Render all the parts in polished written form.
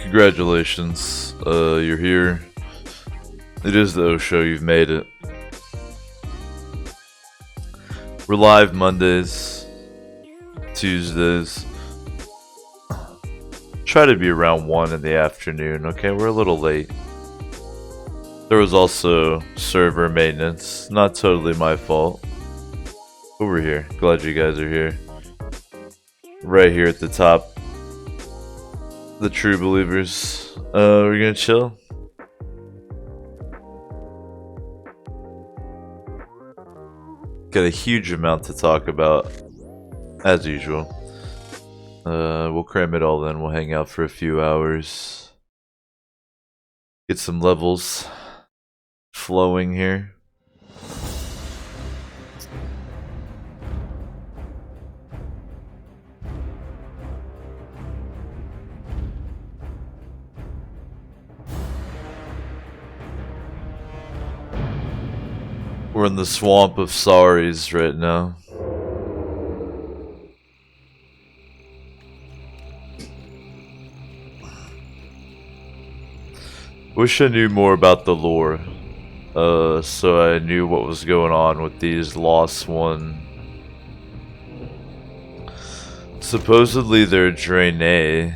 Congratulations, you're here. It is the O Show, you've made it. We're live Mondays, Tuesdays. Try to be around 1 in the afternoon, okay? We're a little late. There was also server maintenance, not totally my fault. But we're here, glad you guys are here. Right here at the top. The true believers. We're gonna chill. Got a huge amount to talk about, as usual. We'll cram it all in. We'll hang out for a few hours. Get some levels flowing here. We're in the swamp of sorries right now. Wish I knew more about the lore, so I knew what was going on with these Lost One. Supposedly they're Draenei,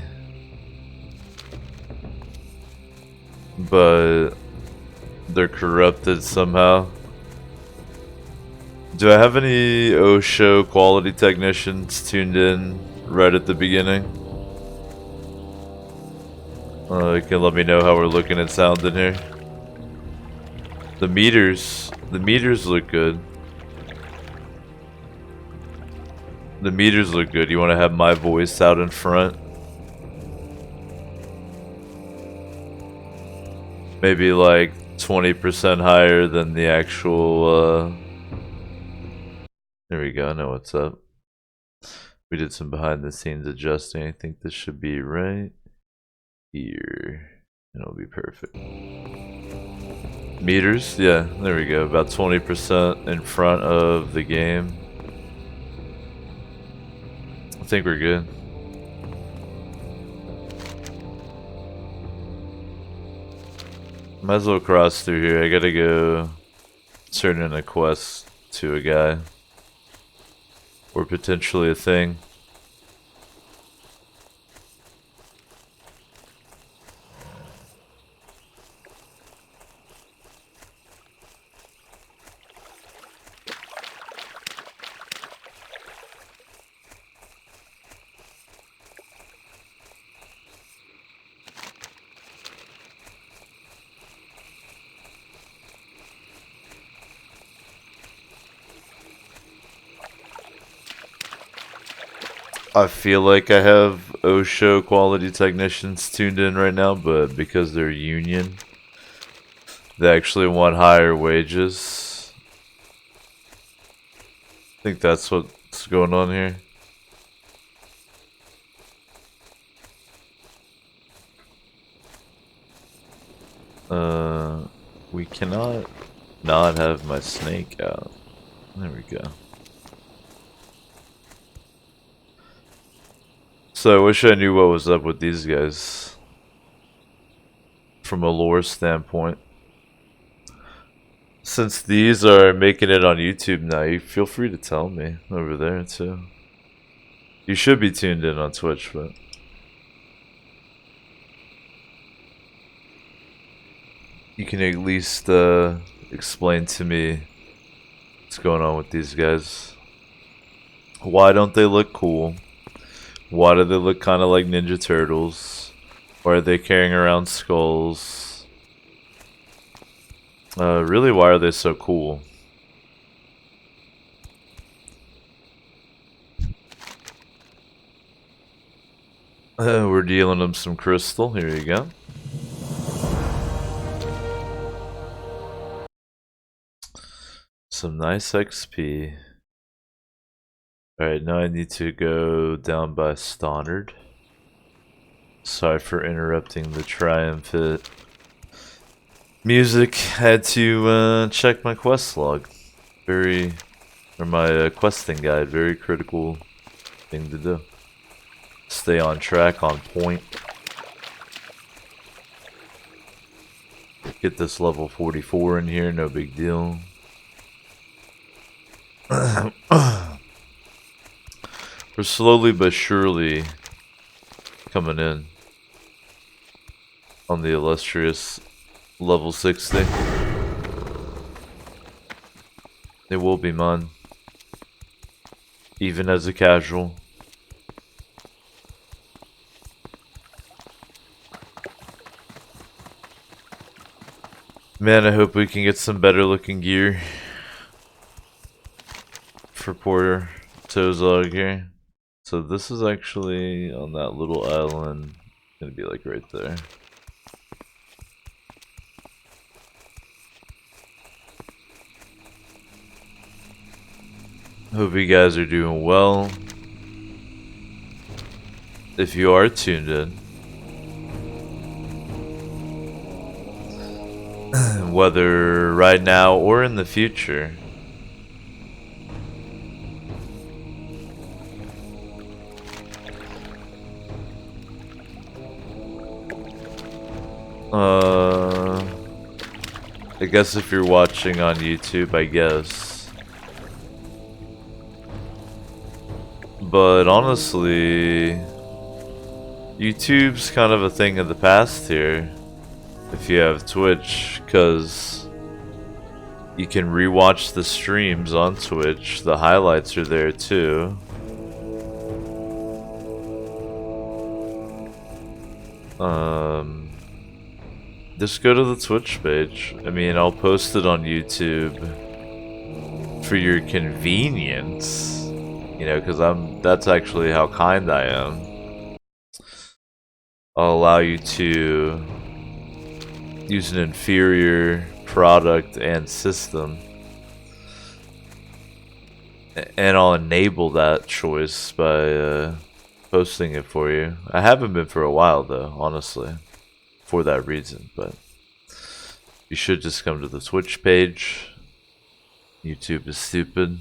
but they're corrupted somehow. Do I have any O-Show quality technicians tuned in right at the beginning? You can let me know how we're looking at sound in here. The meters look good. The meters look good. You want to have my voice out in front? Maybe like 20% higher than the actual, There we go, I know what's up. We did some behind the scenes adjusting. I think this should be right here. It'll be perfect. Meters, yeah, there we go. About 20% in front of the game. I think we're good. Might as well cross through here. I gotta go turn in a quest to a guy. Or potentially a thing. I feel like I have O-Show quality technicians tuned in right now, but because they're union, they actually want higher wages. I think that's what's going on here. We cannot not have my snake out. There we go. So I wish I knew what was up with these guys from a lore standpoint. Since these are making it on YouTube now, you feel free to tell me over there too. You should be tuned in on Twitch, but you can at least explain to me what's going on with these guys. Why don't they look cool? Why do they look kind of like Ninja Turtles? Why are they carrying around skulls? Really, why are they so cool? We're dealing them some crystal. Here you go. Some nice XP. Alright, now I need to go down by Stoddard. Sorry for interrupting the triumphant music. Had to check my quest log. Or my questing guide. Very critical thing to do. Stay on track, on point. Get this level 44 in here, no big deal. We're slowly but surely coming in on the illustrious level 60. It will be mine, even as a casual. Man, I hope we can get some better looking gear for poor Tozog here. So this is actually on that little island. It's gonna be like right there. Hope you guys are doing well. If you are tuned in, whether right now or in the future, I guess if you're watching on YouTube, I guess. But honestly, YouTube's kind of a thing of the past here. If you have Twitch, because you can rewatch the streams on Twitch. The highlights are there too. Just go to the Twitch page. I mean, I'll post it on YouTube for your convenience. You know, because that's actually how kind I am. I'll allow you to use an inferior product and system, and I'll enable that choice by posting it for you. I haven't been for a while though, honestly, for that reason, but you should just come to the Twitch page. YouTube is stupid.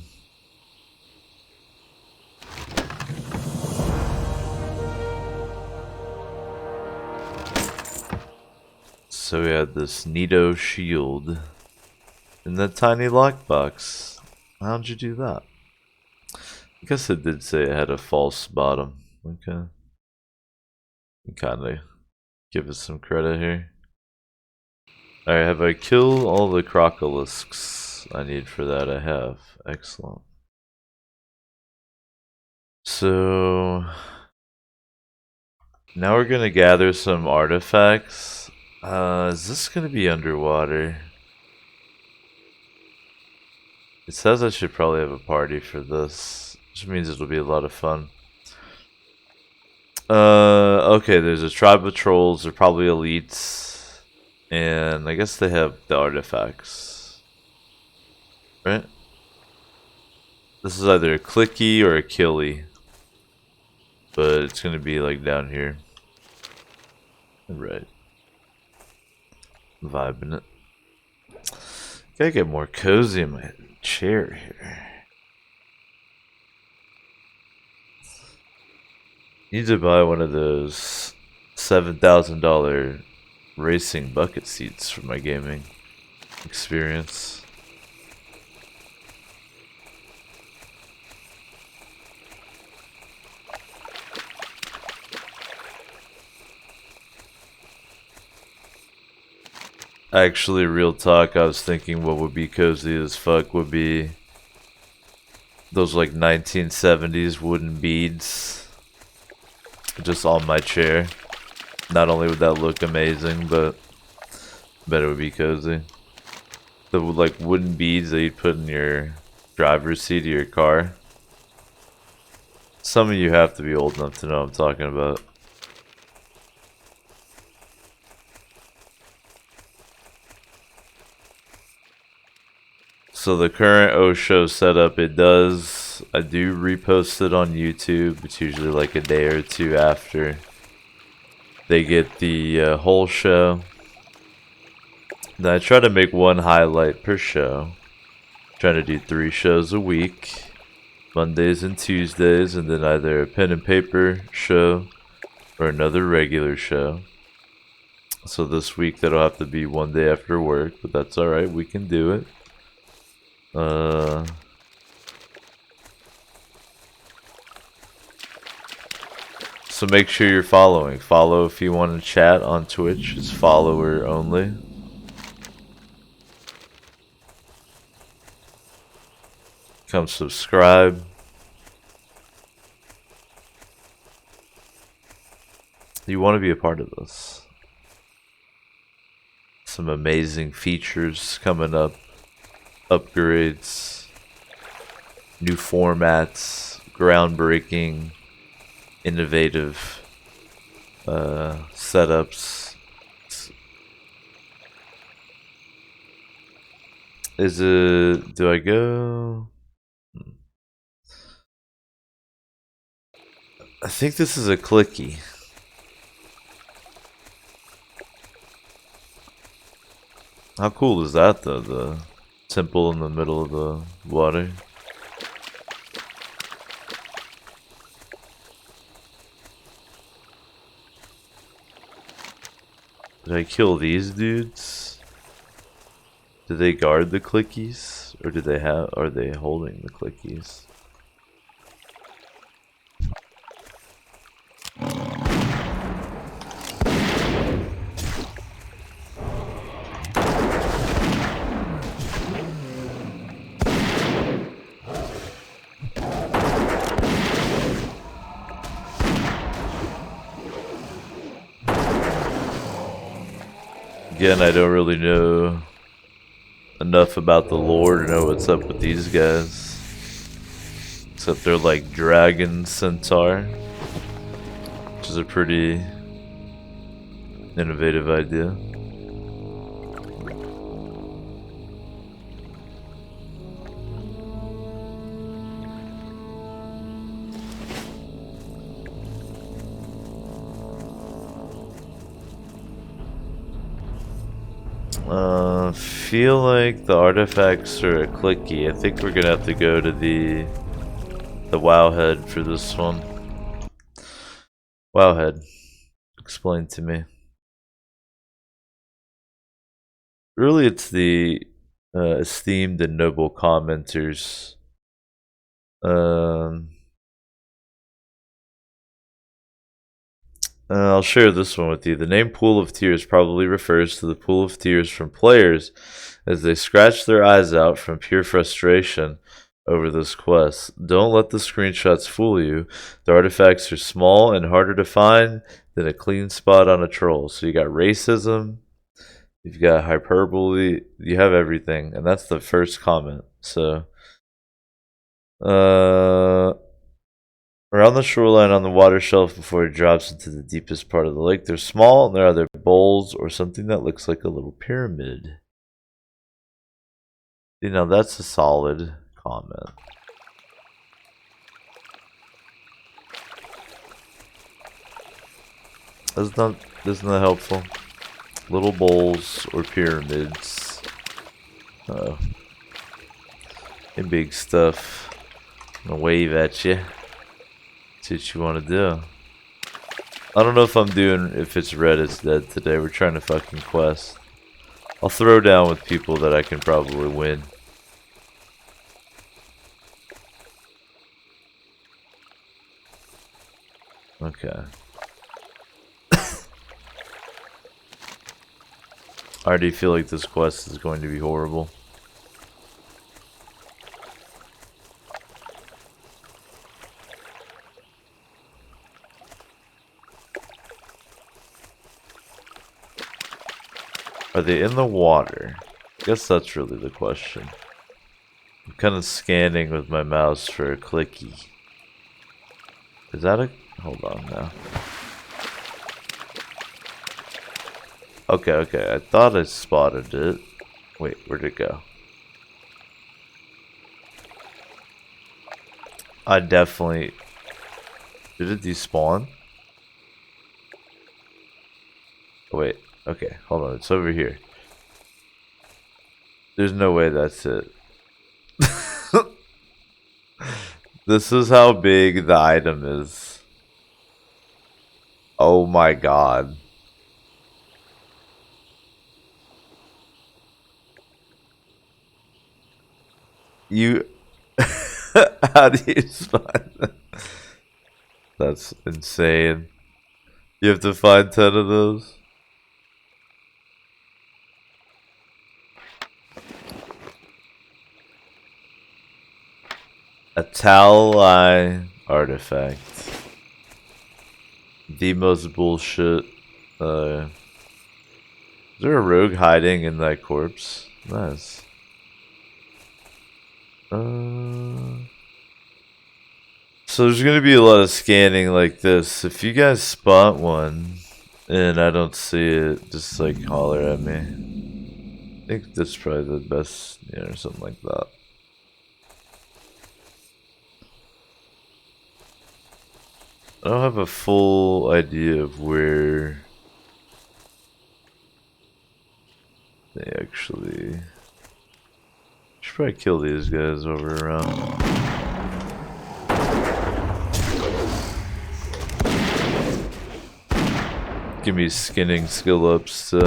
So we had this Nito shield in that tiny lockbox. How'd you do that? I guess it did say it had a false bottom. Okay. Kinda give it some credit here. Alright, have I killed all the crocolisks I need for that? I have. Excellent. So now we're gonna gather some artifacts. Is this gonna be underwater? It says I should probably have a party for this, which means it'll be a lot of fun. Okay, there's a tribe of trolls, they're probably elites, and I guess they have the artifacts, right? This is either a clicky or a killy, but it's gonna be like down here. Right. Vibing it. Gotta get more cozy in my chair here. Need to buy one of those $7,000 racing bucket seats for my gaming experience. Actually, real talk, I was thinking what would be cozy as fuck would be those like 1970s wooden beads just on my chair. Not only would that look amazing, but I bet it would be cozy. The like wooden beads that you'd put in your driver's seat of your car. Some of you have to be old enough to know what I'm talking about. So the current Osho setup, I do repost it on YouTube. It's usually like a day or two after they get the whole show. Then I try to make one highlight per show. Trying to do 3 shows a week, Mondays and Tuesdays, and then either a pen and paper show or another regular show. So this week that'll have to be one day after work, but that's alright, we can do it. So make sure you're following. Follow if you want to chat on Twitch. It's follower only. Come subscribe. You want to be a part of this. Some amazing features coming up. Upgrades. New formats. Groundbreaking. Innovative setups. Do I go? I think this is a clicky. How cool is that though, the temple in the middle of the water? Did I kill these dudes? Do they guard the clickies? Or are they holding the clickies? Again, I don't really know enough about the lore to know what's up with these guys. Except they're like dragon centaur, which is a pretty innovative idea. Feel like the artifacts are a clicky. I think we're gonna have to go to the WoW head for this one. WoW head, explain to me. Really, it's the esteemed and noble commenters. I'll share this one with you. The name Pool of Tears probably refers to the pool of tears from players as they scratch their eyes out from pure frustration over this quest. Don't let the screenshots fool you. The artifacts are small and harder to find than a clean spot on a troll. So you got racism, you've got hyperbole, you have everything. And that's the first comment. So, around the shoreline on the water shelf before it drops into the deepest part of the lake, they're small and they're either bowls or something that looks like a little pyramid. You know, that's a solid comment. Isn't that helpful? Little bowls or pyramids. And big stuff. I'm gonna wave at you. See what you want to do. I don't know if if it's red, it's dead today. We're trying to fucking quest. I'll throw down with people that I can probably win. Okay. I already feel like this quest is going to be horrible. Are they in the water? I guess that's really the question. I'm kind of scanning with my mouse for a clicky. Is that a... Hold on now. Okay. I thought I spotted it. Wait, where'd it go? I definitely... Did it despawn? Oh, wait. Okay, hold on. It's over here. There's no way that's it. This is how big the item is. Oh my god. You. How do you find that? That's insane. You have to find 10 of those? A Talai artifact. The most bullshit. Is there a rogue hiding in that corpse? Nice. So there's gonna be a lot of scanning like this. If you guys spot one and I don't see it, just like holler at me. I think that's probably the best, or something like that. I don't have a full idea of where they actually. Should probably kill these guys over around. Give me skinning skill ups to.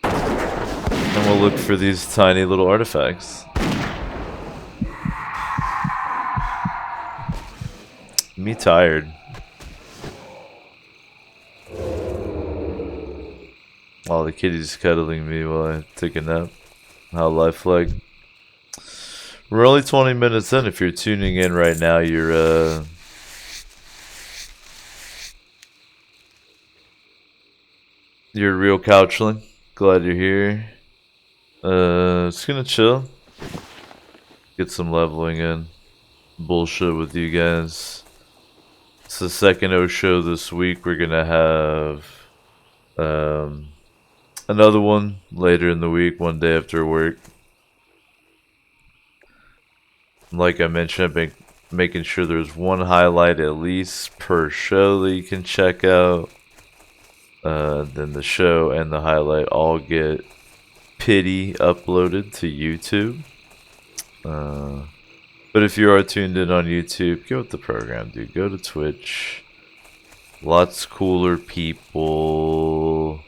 And we'll look for these tiny little artifacts. Me tired. While the kitty's cuddling me while I take a nap. How lifelike. We're only 20 minutes in. If you're tuning in right now, you're a real couchling. Glad you're here. Just gonna chill. Get some leveling in. Bullshit with you guys. It's the second O show this week. We're gonna have another one later in the week, one day after work. Like I mentioned, I've been making sure there's one highlight at least per show that you can check out. Then the show and the highlight all get pity uploaded to YouTube. But if you are tuned in on YouTube, get with the program, dude. Go to Twitch. Lots cooler people.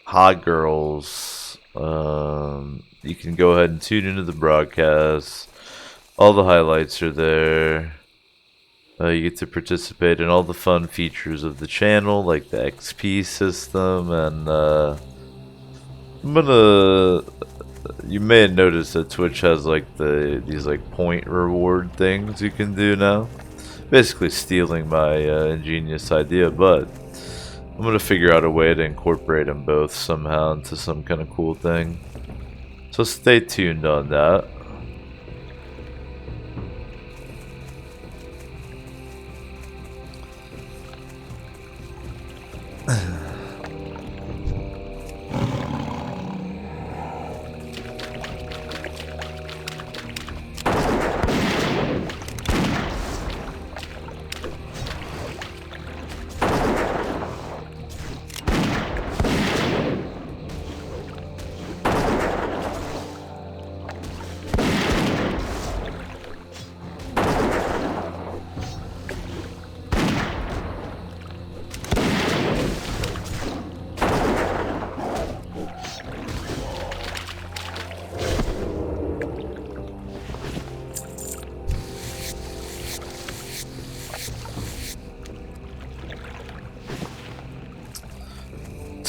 Hot girls. You can go ahead and tune into the broadcast. All the highlights are there. You get to participate in all the fun features of the channel, like the XP system, and you may have noticed that Twitch has like these like point reward things you can do now. Basically stealing my ingenious idea, but I'm gonna figure out a way to incorporate them both somehow into some kind of cool thing. So stay tuned on that.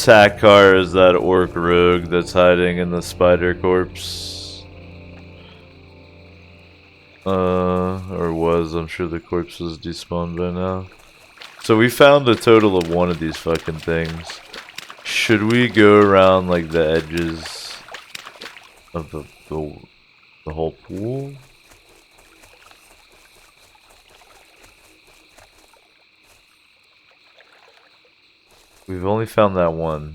Takar is that orc rogue that's hiding in the spider corpse. Or was. I'm sure the corpse was despawned by now. So we found a total of one of these fucking things. Should we go around like the edges of the whole pool? We've only found that one.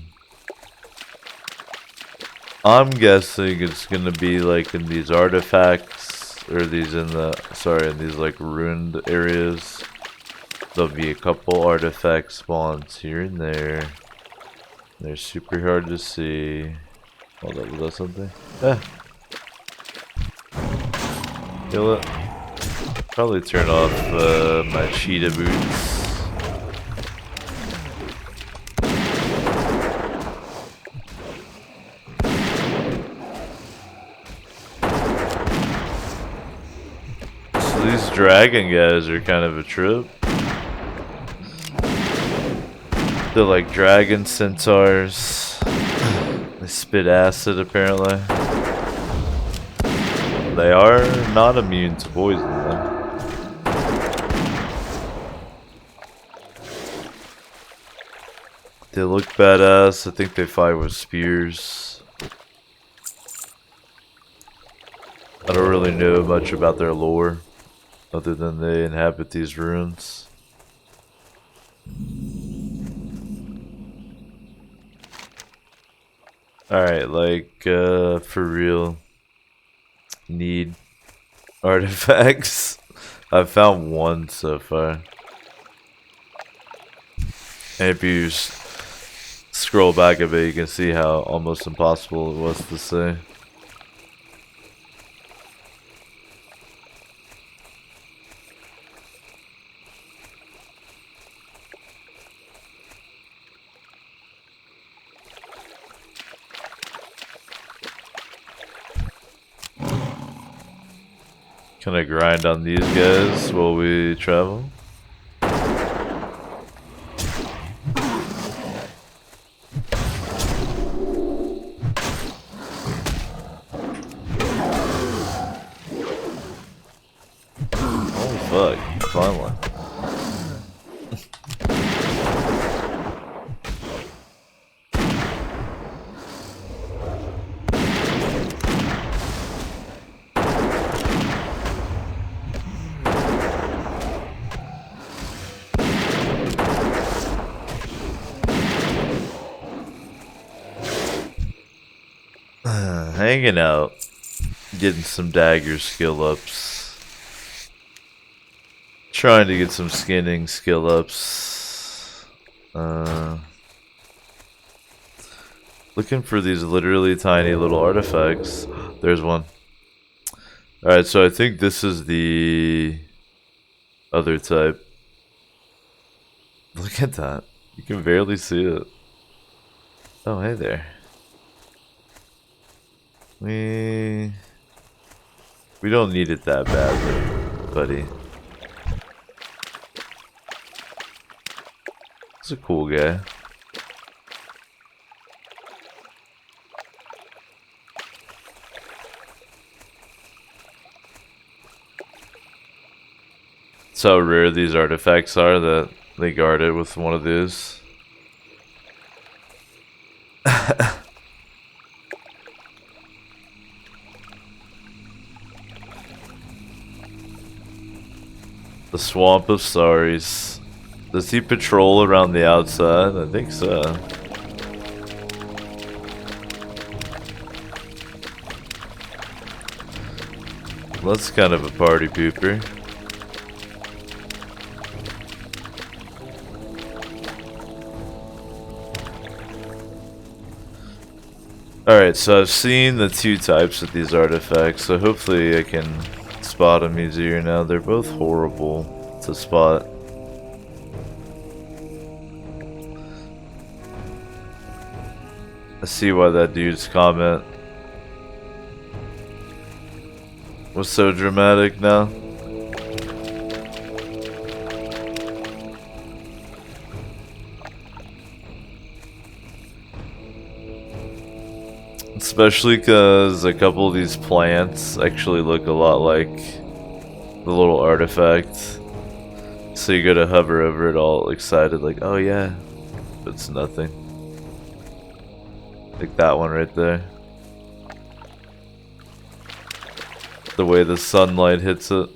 I'm guessing it's gonna be like in these artifacts, or these in these like ruined areas. There'll be a couple artifact spawns here and there. They're super hard to see. Hold up, was that something? Kill it. Probably turn off my cheetah boots. dragon guys are kind of a trip. They're like dragon centaurs. They spit acid apparently. They are not immune to poison though. They look badass. I think they fight with spears. I don't really know much about their lore, other than they inhabit these ruins. Alright, like, for real. Need artifacts. I've found one so far. And if you scroll back a bit, you can see how almost impossible it was to say. Can I grind on these guys while we travel? Oh fuck, finally. Hanging out, getting some dagger skill ups, trying to get some skinning skill ups, looking for these literally tiny little artifacts. There's one. Alright, so I think this is the other type. Look at that. You can barely see it. Oh, hey there. We don't need it that badly, buddy. He's a cool guy. That's how rare these artifacts are that they guard it with one of these. The Swamp of Saris. Does he patrol around the outside? I think so. That's kind of a party pooper. Alright, so I've seen the two types of these artifacts, so hopefully I can spot them easier now. They're both horrible to spot. I see why that dude's comment was so dramatic now. Especially because a couple of these plants actually look a lot like the little artifact. So you gotta hover over it all excited like, oh yeah, but it's nothing. Like that one right there. The way the sunlight hits it.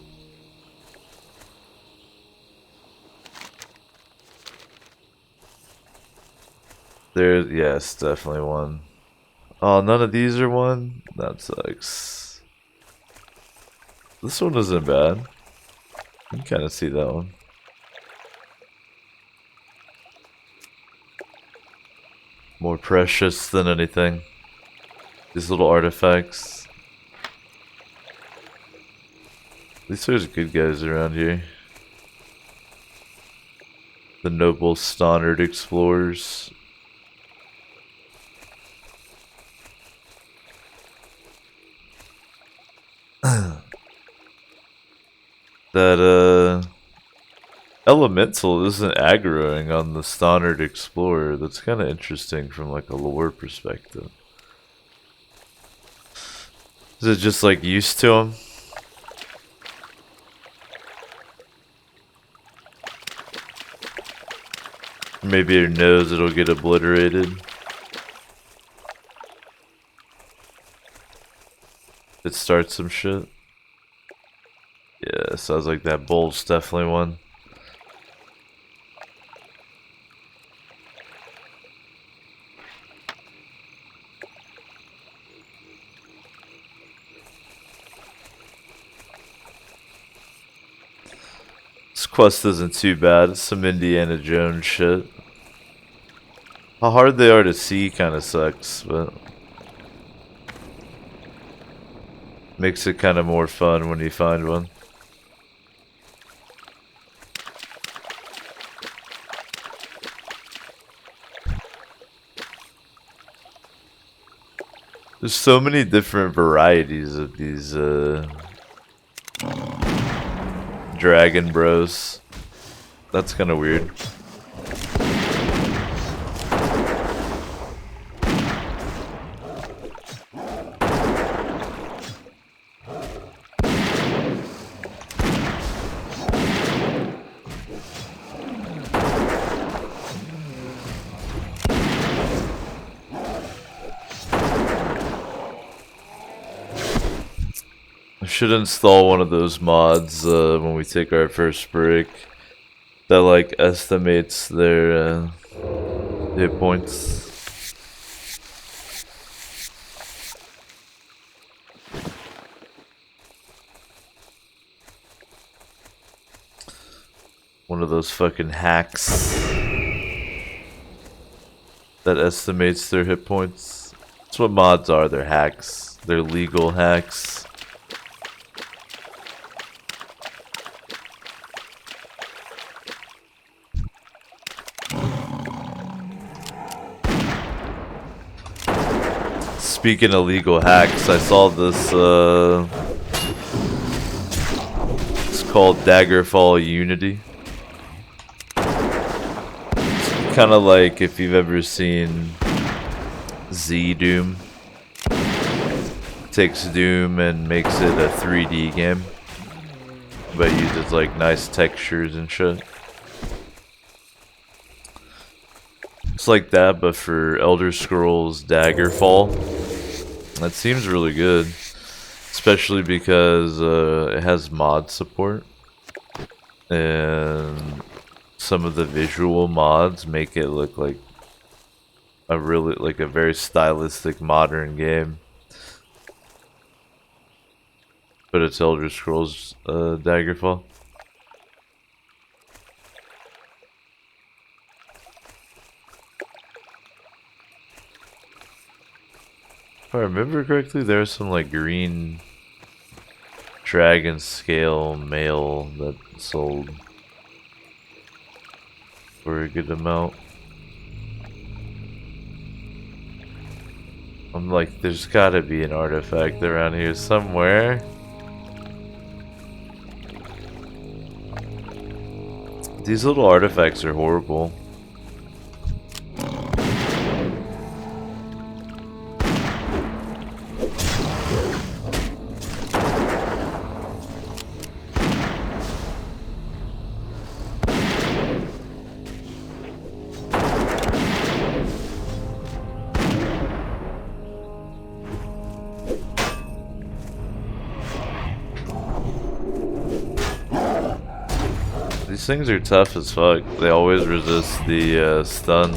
There's, yes, definitely one. Oh, none of these are one? That sucks. This one isn't bad. You can kind of see that one. More precious than anything. These little artifacts. At least there's good guys around here. The noble Stonered explorers. that Elemental isn't aggroing on the Stonered Explorer. That's kind of interesting from like a lore perspective. Is it just like used to him? Maybe it knows it'll get obliterated. It starts some shit. Yeah, sounds like that bull's definitely one. This quest isn't too bad. It's some Indiana Jones shit. How hard they are to see kind of sucks, but makes it kind of more fun when you find one. There's so many different varieties of these Dragon Bros. That's kind of weird. Should install one of those mods when we take our first break that like estimates their hit points. One of those fucking hacks that estimates their hit points. That's what mods are. They're hacks. They're legal hacks. Speaking of legal hacks, I saw this, it's called Daggerfall Unity. It's kind of like if you've ever seen Z Doom. Takes Doom and makes it a 3D game, but uses like nice textures and shit. It's like that, but for Elder Scrolls Daggerfall. That seems really good, especially because it has mod support, and some of the visual mods make it look like a very stylistic modern game. But it's Elder Scrolls Daggerfall. If I remember correctly, there's some like green dragon scale mail that sold for a good amount. I'm like, there's gotta be an artifact around here somewhere. These little artifacts are horrible. These things are tough as fuck. They always resist the stun.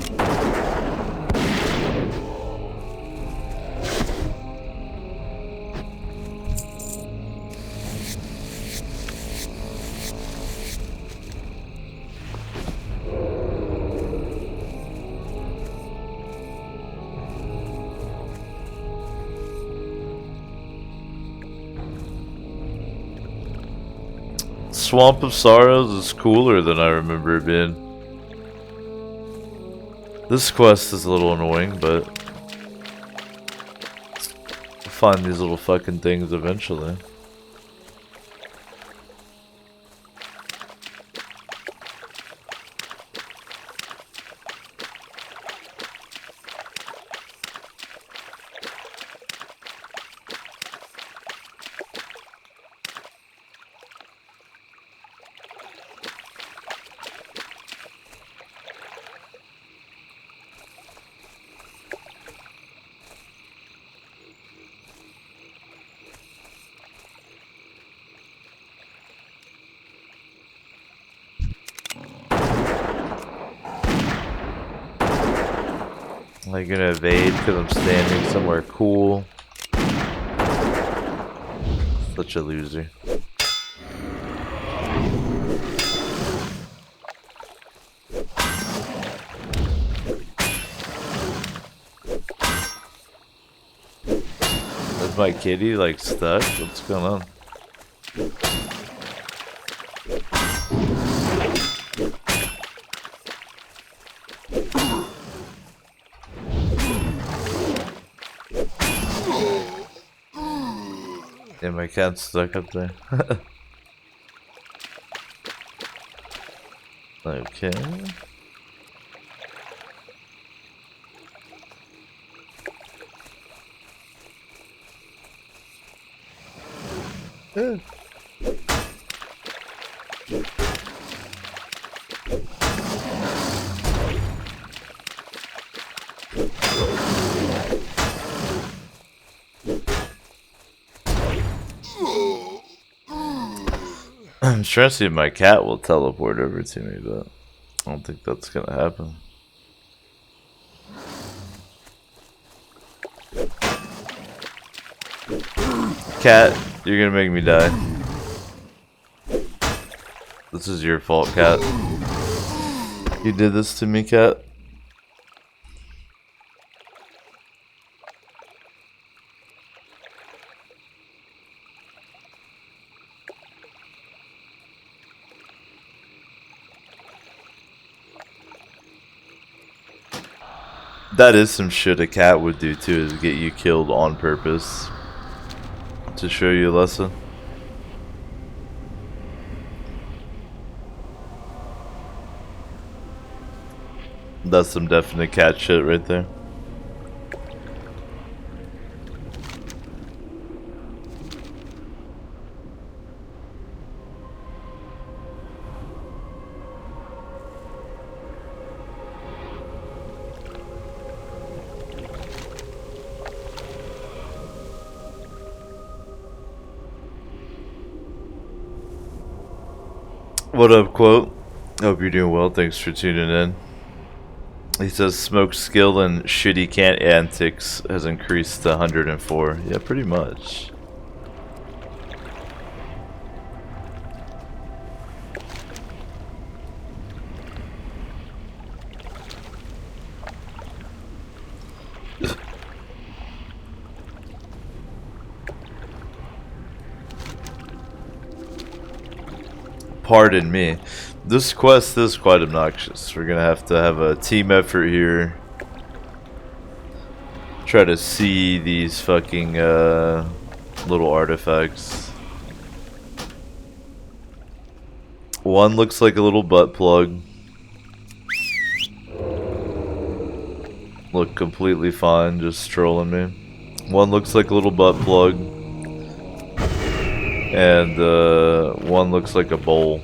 Swamp of Sorrows is cooler than I remember it being. This quest is a little annoying, but I'll find these little fucking things eventually. Like, gonna evade because I'm standing somewhere cool. Such a loser. Is my kitty like stuck? What's going on? Yeah, my cat's stuck up there. Okay. I'm trying to see if my cat will teleport over to me, but I don't think that's gonna happen. Cat, you're gonna make me die. This is your fault, cat. You did this to me, cat. That is some shit a cat would do too, is get you killed on purpose. To show you a lesson. That's some definite cat shit right there. What up, Quote? Hope you're doing well. Thanks for tuning in. He says smoke skill and shitty cat antics has increased to 104. Yeah, pretty much. Pardon me. This quest is quite obnoxious. We're gonna have to have a team effort here. Try to see these fucking little artifacts. One looks like a little butt plug. Look completely fine, just trolling me. One looks like a little butt plug. And one looks like a bowl.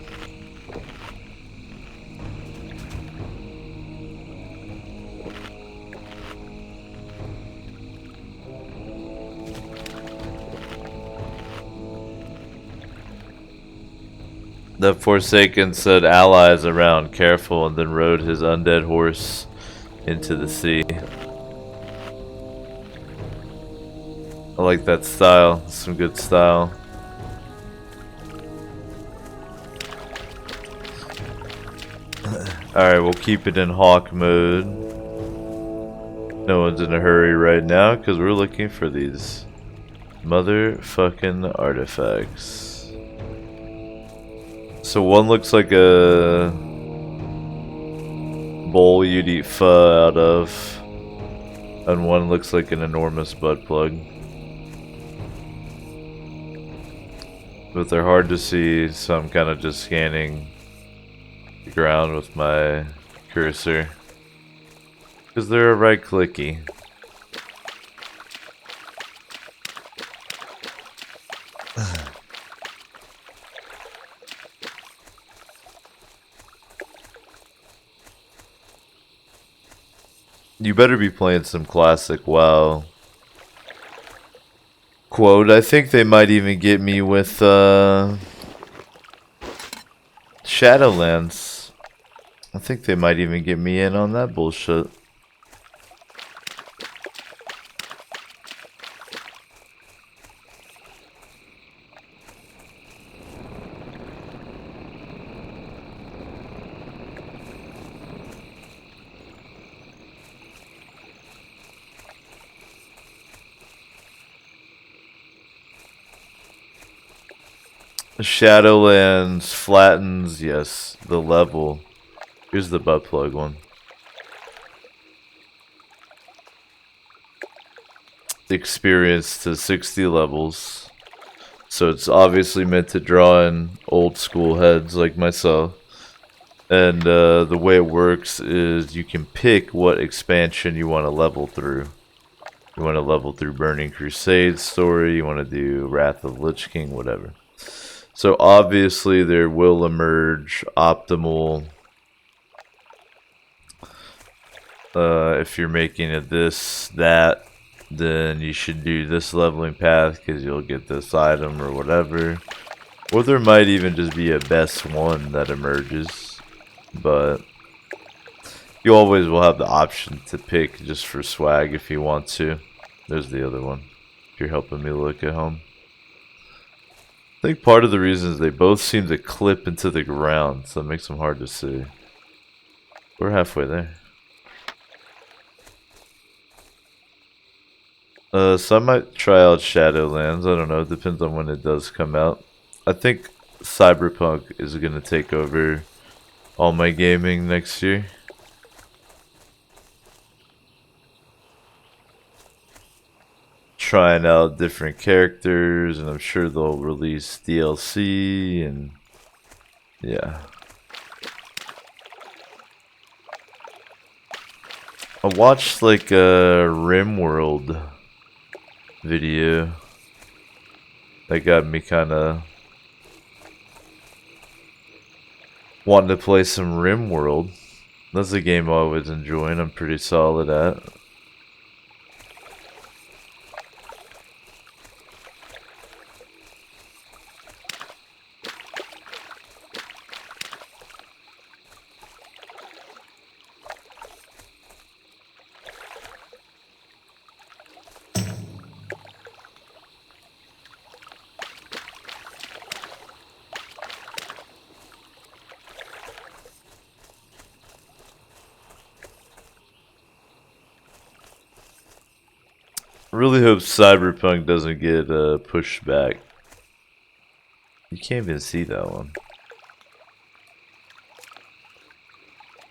The Forsaken said allies around, careful, and then rode his undead horse into the sea. I like that style, some good style. Alright, we'll keep it in hawk mode. No one's in a hurry right now because we're looking for these motherfucking artifacts. So one looks like a bowl you'd eat pho out of, and one looks like an enormous butt plug. But they're hard to see, so I'm kind of just scanning the ground with my cursor. Because they're right clicky. You better be playing some classic WoW. Quote, I think they might even get me with Shadowlands. I think they might even get me in on that bullshit. Shadowlands flattens, yes, the level. Here's the butt plug one. Experience to 60 levels. So it's obviously meant to draw in old school heads like myself. And the way it works is you can pick what expansion you want to level through. You want to level through Burning Crusade story, you want to do Wrath of Lich King, whatever. So obviously there will emerge optimal if you're making it this, that, then you should do this leveling path because you'll get this item or whatever. Or there might even just be a best one that emerges. But you always will have the option to pick just for swag if you want to. There's the other one, if you're helping me look at home. I think part of the reason is they both seem to clip into the ground, so it makes them hard to see. We're halfway there. So I might try out Shadowlands. I don't know. It depends on when it does come out. I think Cyberpunk is going to take over all my gaming next year. Trying out different characters, and I'm sure they'll release DLC, and yeah. I watched like a RimWorld video that got me kind of wanting to play some RimWorld. That's a game I always enjoy and I'm pretty solid at. Really hope Cyberpunk doesn't get pushed back. You can't even see that one.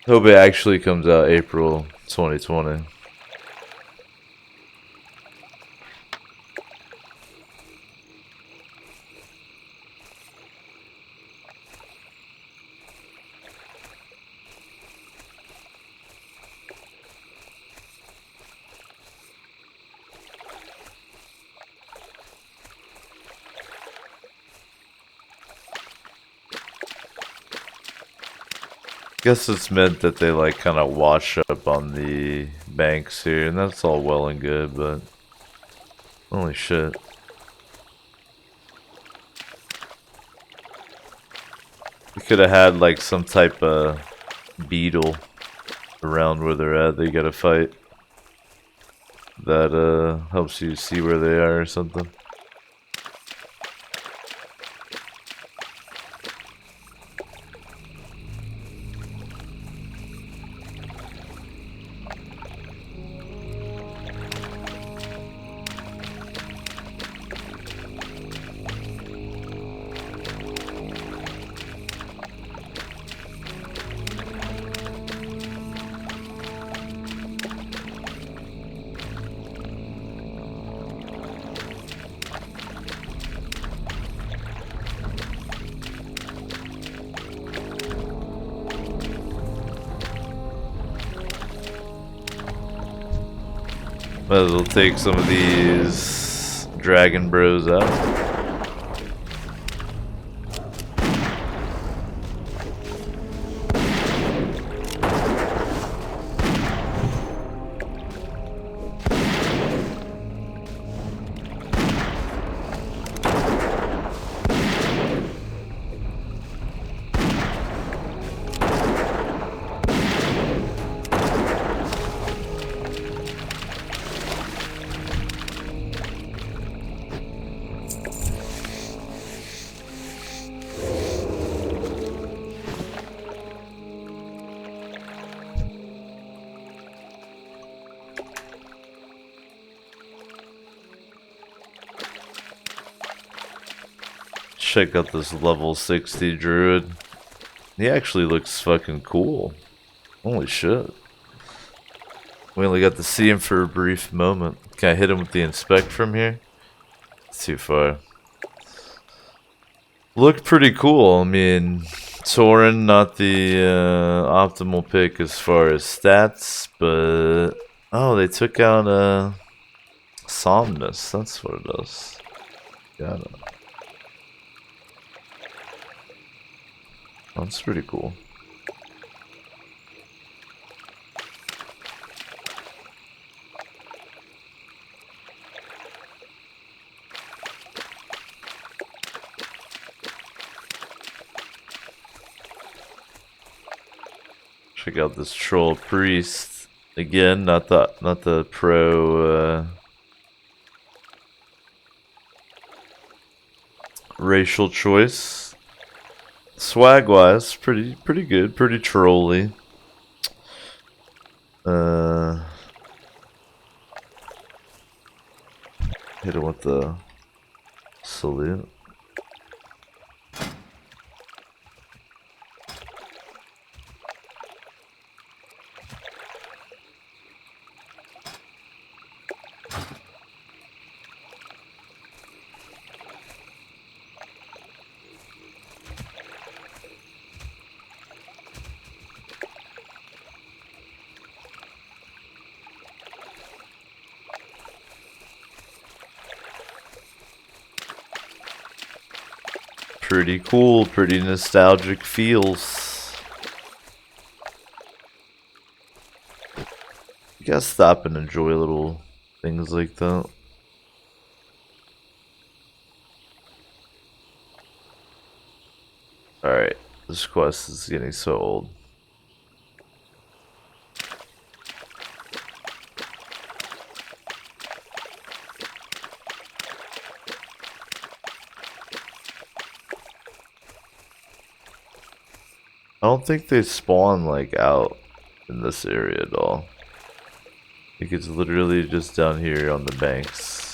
Hope it actually comes out April 2020. Guess it's meant that they like kind of wash up on the banks here, and that's all well and good, but holy shit. We could have had like some type of beetle around where they're at. They gotta fight. That helps you see where they are or something. Might as well take some of these dragon bros out. Check out this level 60 druid. He actually looks fucking cool. Holy shit. We only got to see him for a brief moment. Can I hit him with the inspect from here? It's too far. Looked pretty cool. I mean, Torin, not the optimal pick as far as stats, but... Oh, they took out Somnus. That's what it is. Got it. That's pretty cool. Check out this troll priest again. Not the pro racial choice. Swag wise, pretty good, pretty trolly. Hit him with the salute. Pretty cool, pretty nostalgic feels. You gotta stop and enjoy little things like that. Alright, this quest is getting so old. I don't think they spawn like out in this area at all. I think it's literally just down here on the banks.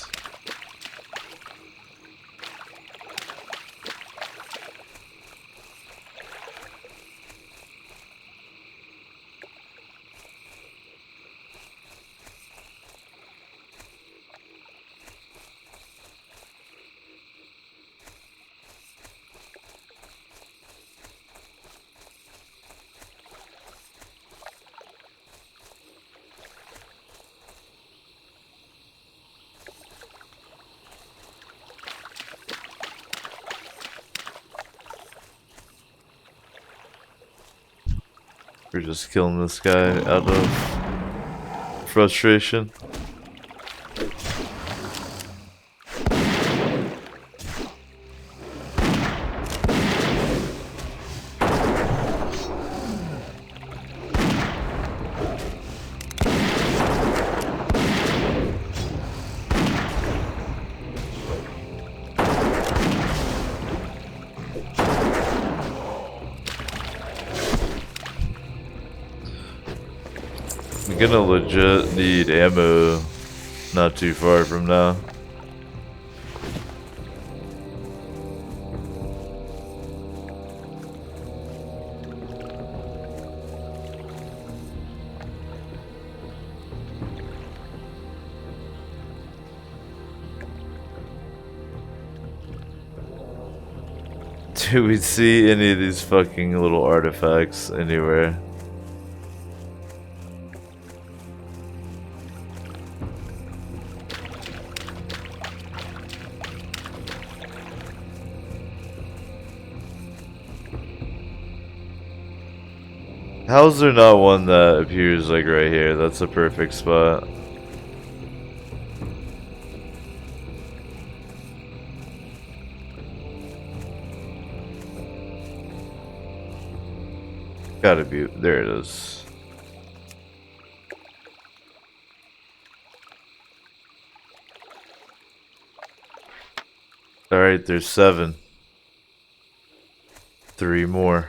We're just killing this guy out of frustration. I'm gonna legit need ammo not too far from now. Do we see any of these fucking little artifacts anywhere? How's there not one that appears like right here? That's a perfect spot. Gotta be, there it is. Alright, there's 7. 3 more.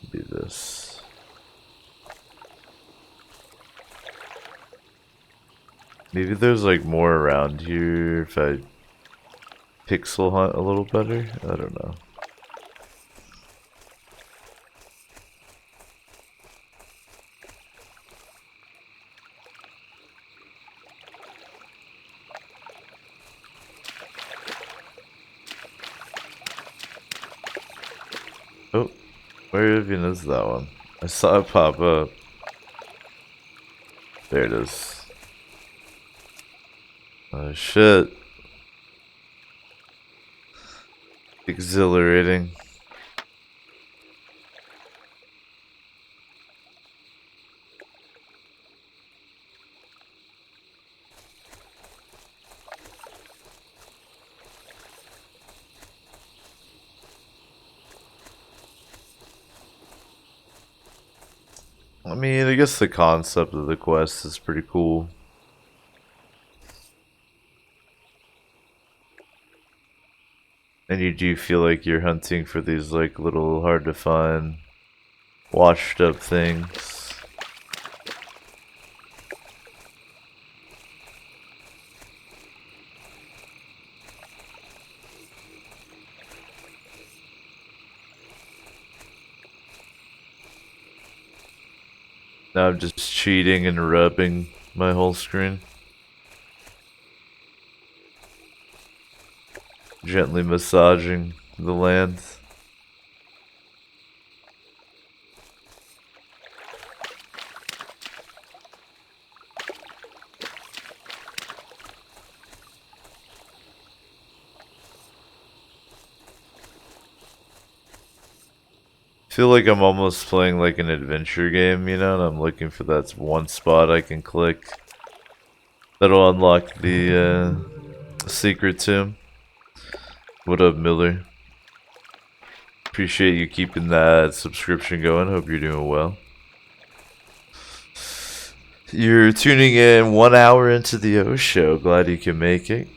Do this. Maybe there's like more around here if I pixel hunt a little better. I don't know. Oh, where even is that one? I saw it pop up. There it is. Oh shit. Exhilarating. I mean, I guess the concept of the quest is pretty cool. And you do feel like you're hunting for these like little hard to find, washed up things. Now I'm just cheating and rubbing my whole screen. Gently massaging the land. Feel like I'm almost playing like an adventure game, you know, and I'm looking for that one spot I can click that'll unlock the secret tomb. What up, Miller? Appreciate you keeping that subscription going. Hope you're doing well. You're tuning in 1 hour into the O show. Glad you can make it.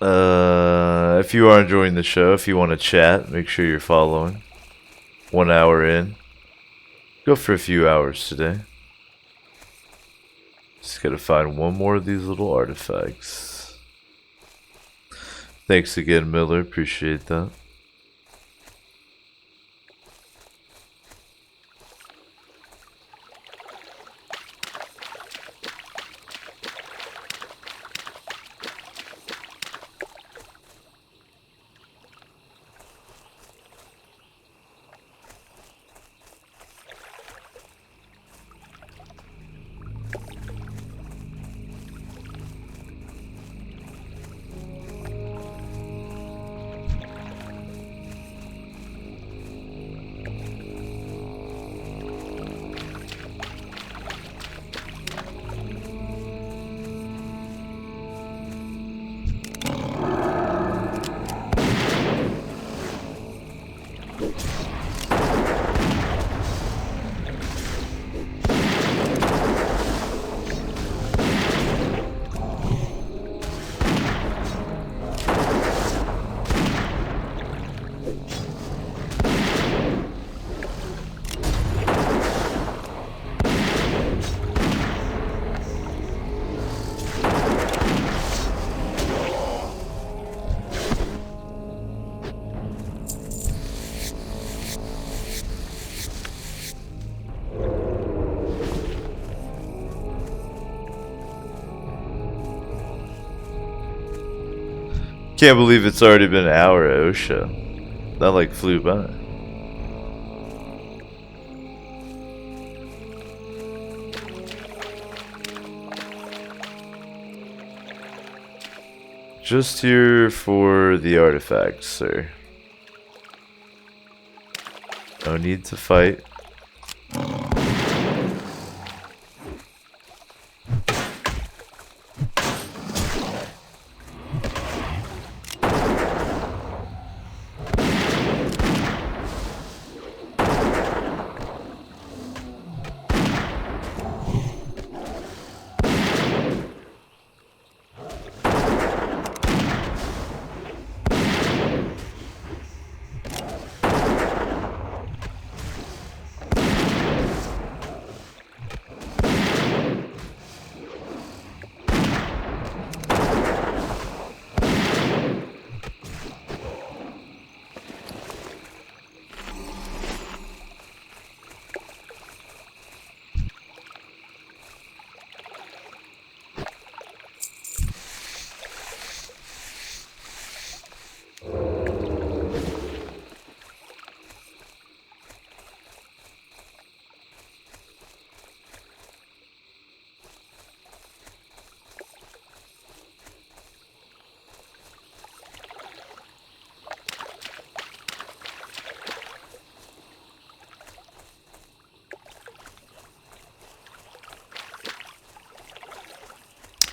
If you are enjoying the show, if you want to chat, make sure you're following. 1 hour in. Go for a few hours today. Just gotta find one more of these little artifacts. Thanks again, Miller. Appreciate that. Can't believe it's already been an hour at OSHA. That like flew by. Just here for the artifacts, sir. No need to fight.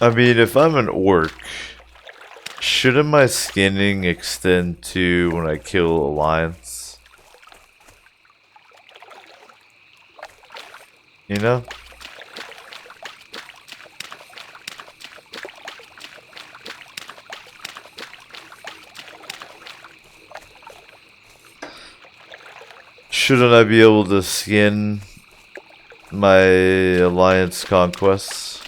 I mean, if I'm an orc, shouldn't my skinning extend to when I kill Alliance? You know? Shouldn't I be able to skin my Alliance conquests?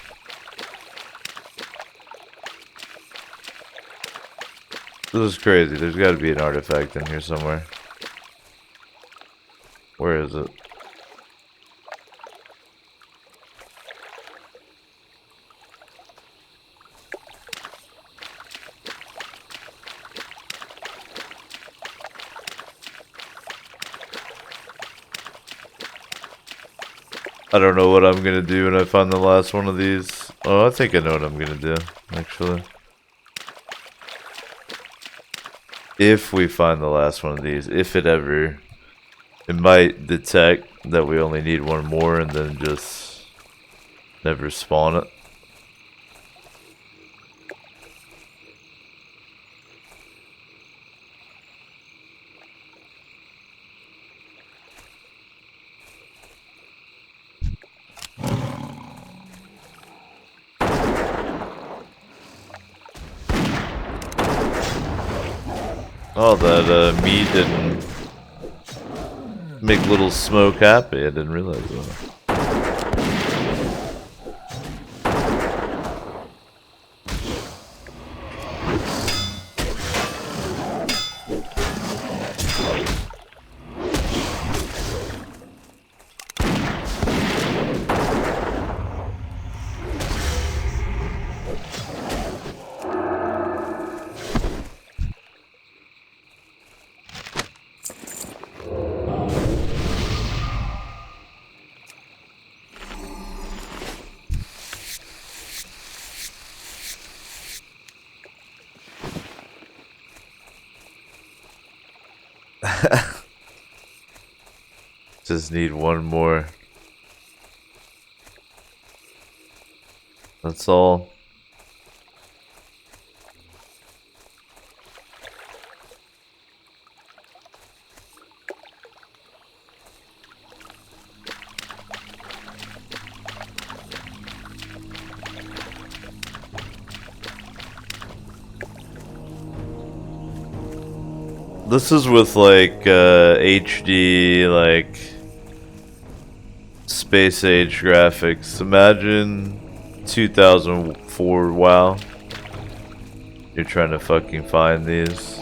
This is crazy. There's got to be an artifact in here somewhere. Where is it? I don't know what I'm gonna do when I find the last one of these. Oh, I think I know what I'm gonna do, actually. If we find the last one of these, if it ever, it might detect that we only need one more and then just never spawn it. Oh, that meat didn't make little smoke happy. I didn't realize that. Just need one more. That's all. This is with like HD, like space age graphics. Imagine 2004 WoW. You're trying to fucking find these.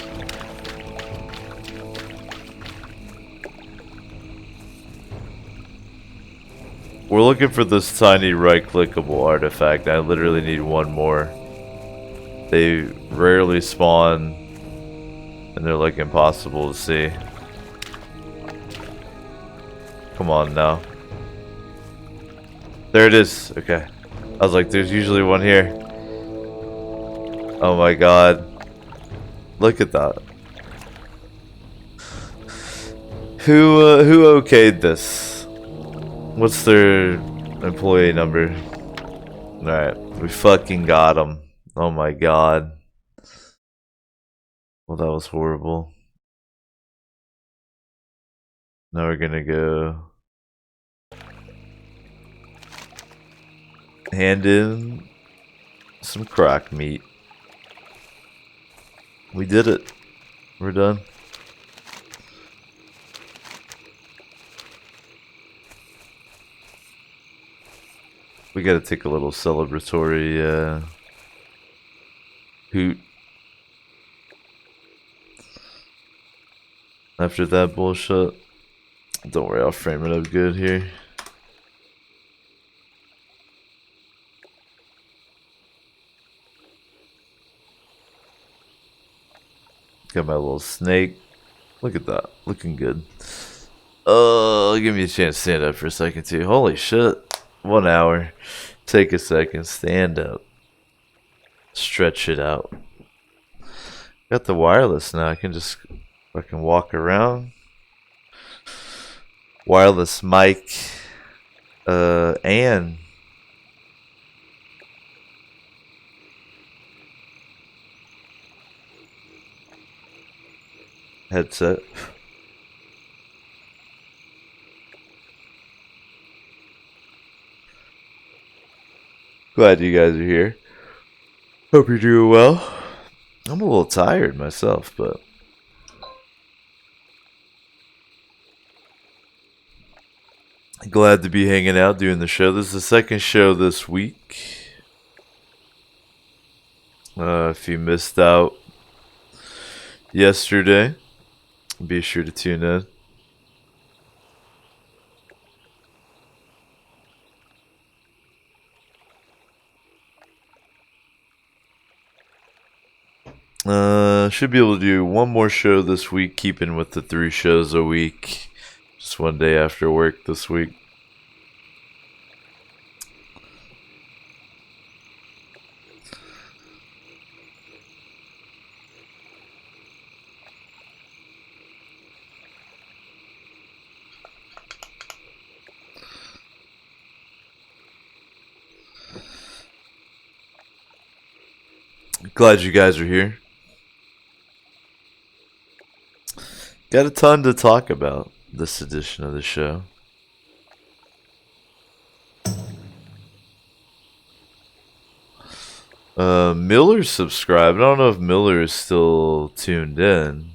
We're looking for this tiny right-clickable artifact. I literally need one more. They rarely spawn, and they're like impossible to see. Come on now. There it is. Okay. I was like, there's usually one here. Oh my god. Look at that. Who okayed this? What's their employee number? Alright, we fucking got them. Oh my god. Well, that was horrible. Now we're gonna go hand in some croc meat. We did it. We're done. We gotta take a little celebratory hoot after that bullshit. Don't worry, I'll frame it up good here. Got my little snake. Look at that. Looking good. Oh, give me a chance to stand up for a second too. Holy shit. 1 hour. Take a second. Stand up. Stretch it out. Got the wireless now. I can just fucking walk around. Wireless mic. And headset. Glad you guys are here. Hope you're doing well. I'm a little tired myself, but glad to be hanging out doing the show. This is the second show this week. If you missed out yesterday, be sure to tune in. Should be able to do one more show this week, keeping with the 3 shows a week. Just one day after work this week. Glad you guys are here. Got a ton to talk about this edition of the show. Miller's subscribed. I don't know if Miller is still tuned in.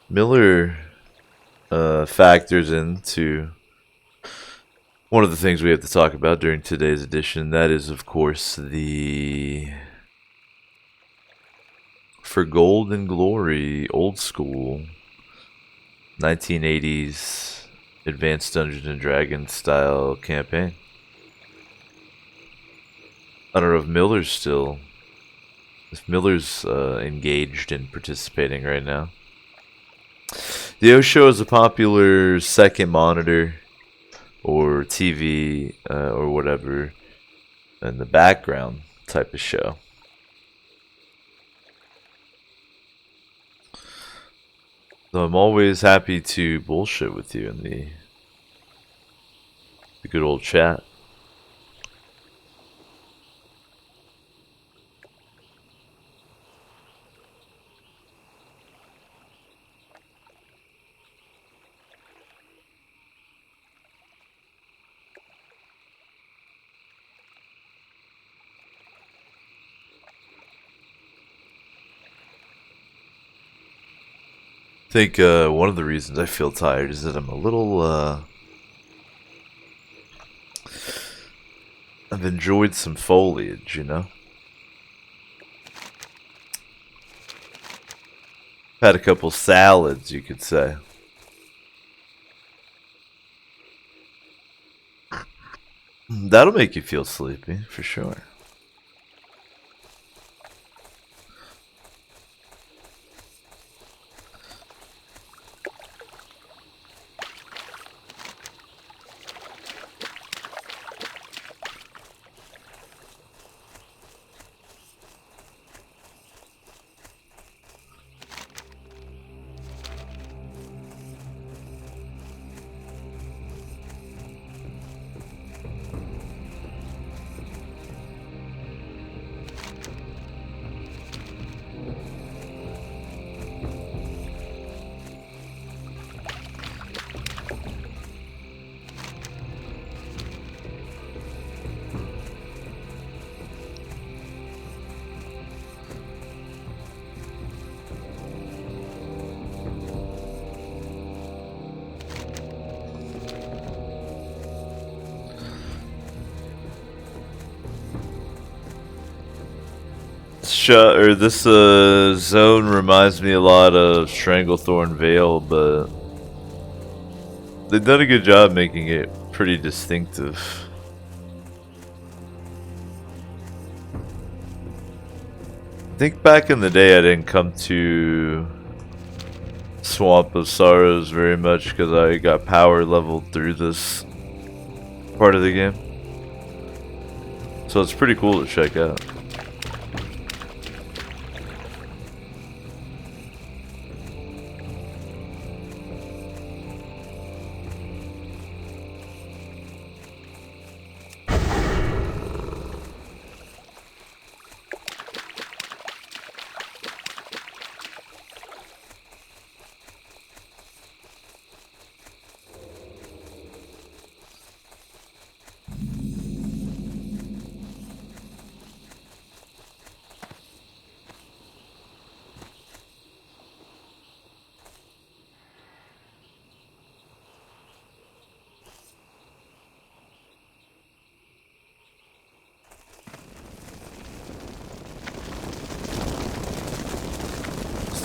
Miller factors into one of the things we have to talk about during today's edition. That is, of course, the For Gold and Glory old school 1980s Advanced Dungeons and Dragons style campaign. I don't know if Miller's engaged and participating right now. The O Show is a popular second monitor or TV or whatever in the background type of show. So I'm always happy to bullshit with you in the good old chat. I think one of the reasons I feel tired is that I'm a little I've enjoyed some foliage, you know. Had a couple salads, you could say. That'll make you feel sleepy, for sure. This zone reminds me a lot of Stranglethorn Vale, but they've done a good job making it pretty distinctive. I think back in the day I didn't come to Swamp of Sorrows very much because I got power leveled through this part of the game. So it's pretty cool to check out.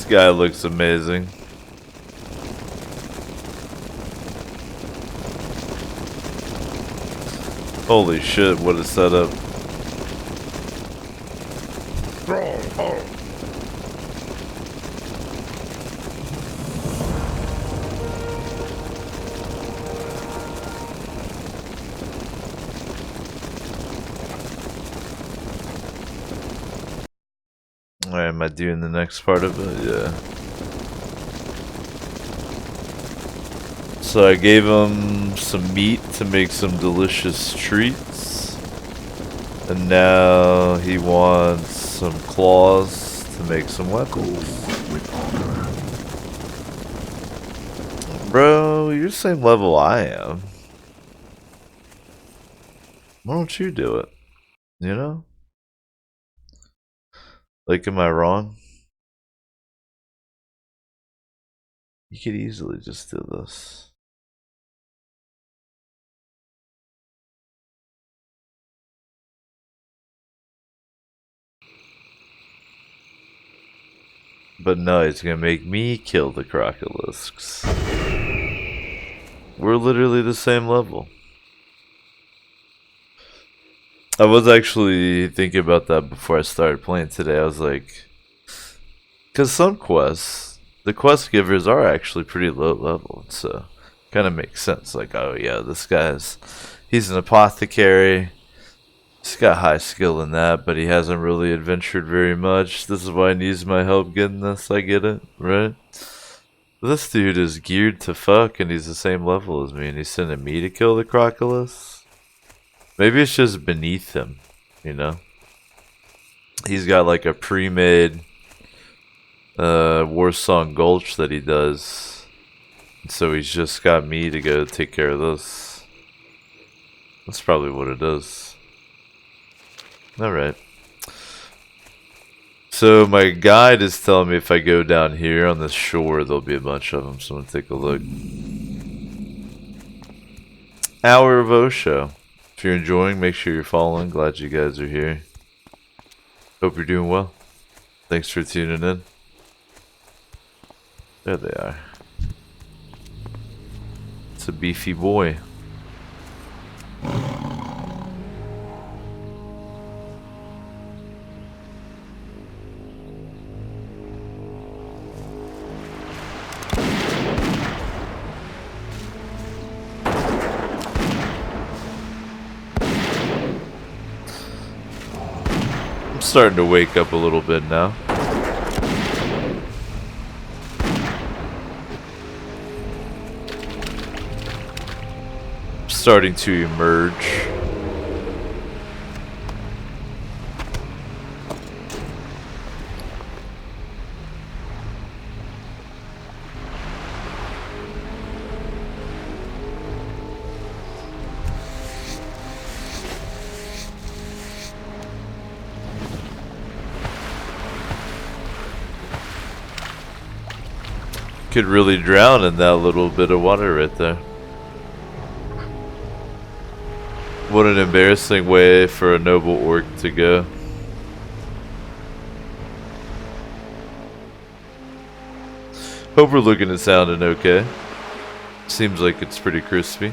This guy looks amazing. Holy shit, what a setup. Alright, am I doing the next part of it? Yeah. So I gave him some meat to make some delicious treats. And now he wants some claws to make some weapons. Bro, you're the same level I am. Why don't you do it? You know? Like, am I wrong? You could easily just do this. But no, he's gonna make me kill the crocolisks. We're literally the same level. I was actually thinking about that before I started playing today. I was like, because some quests, the quest givers are actually pretty low level, so kind of makes sense. Like, oh yeah, this guy's, he's an apothecary. He's got high skill in that, but he hasn't really adventured very much. This is why he needs my help getting this. I get it, right? This dude is geared to fuck, and he's the same level as me, and he's sending me to kill the crocolis. Maybe it's just beneath him, you know? He's got like a pre-made Warsong Gulch that he does. So he's just got me to go take care of this. That's probably what it is. Alright. So my guide is telling me if I go down here on this shore, there'll be a bunch of them. So I'm gonna take a look. Hour of Osho. If you're enjoying, make sure you're following. Glad you guys are here. Hope you're doing well. Thanks for tuning in. There they are. It's a beefy boy. I'm starting to wake up a little bit now. Starting to emerge. Could really drown in that little bit of water right there. What an embarrassing way for a noble orc to go. Hope we're looking and sounding okay. Seems like it's pretty crispy.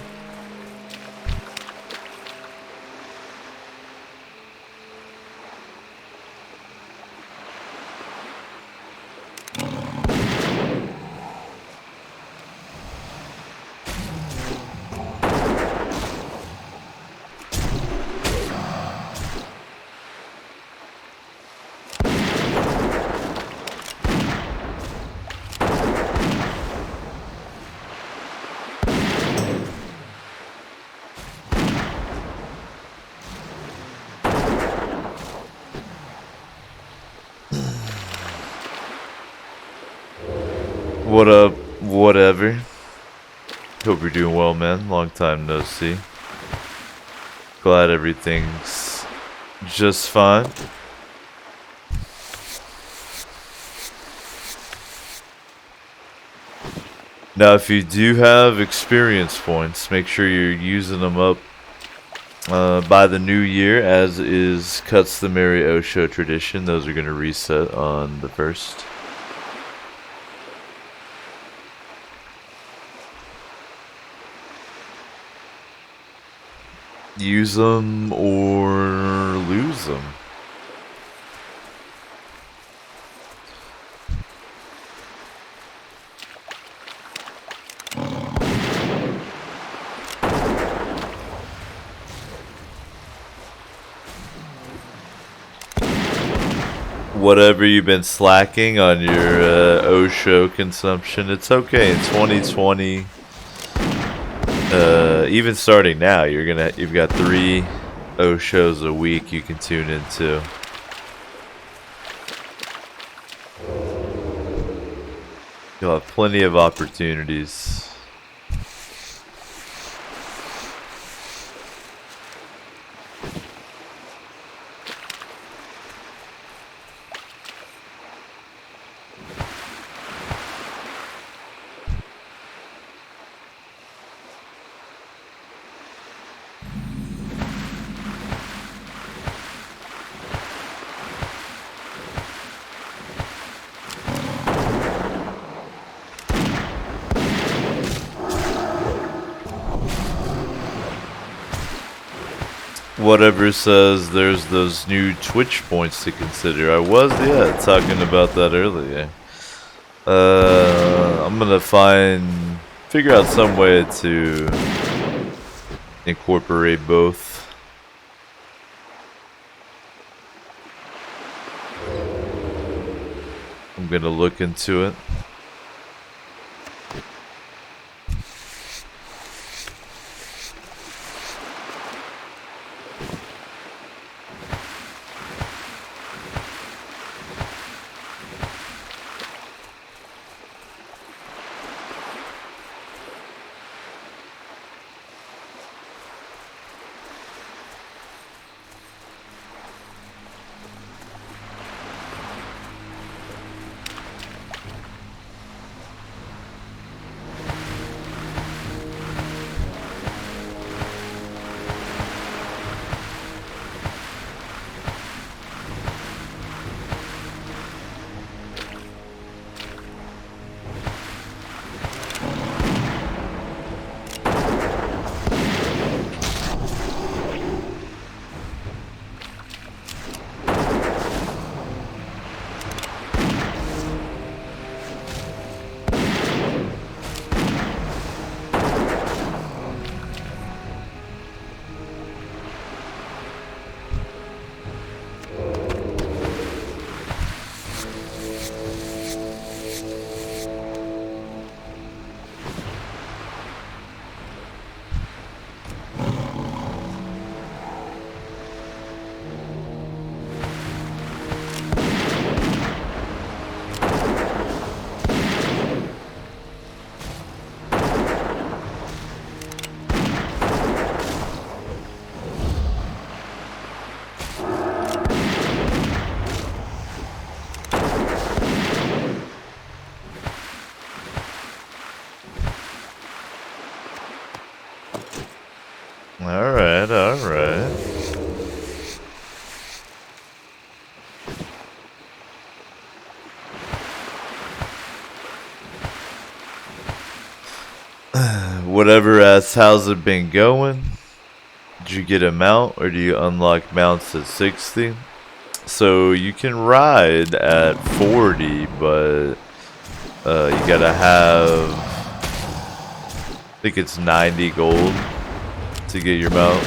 What up, whatever. Hope you're doing well, man. Long time no see. Glad everything's just fine. Now, if you do have experience points, make sure you're using them up by the new year, as is customary Osho tradition. Those are going to reset on the 1st. Use them or lose them. Whatever you've been slacking on your Osho consumption, it's okay. In 2020, even starting now, you've got 3 Oshos a week you can tune into. You'll have plenty of opportunities. Whatever says there's those new Twitch points to consider. I was, yeah, talking about that earlier. I'm gonna figure out some way to incorporate both. I'm gonna look into it. Alright, alright. Whatever asks, how's it been going? Did you get a mount or do you unlock mounts at 60? So you can ride at 40, but you gotta have, I think it's 90 gold to get your mount.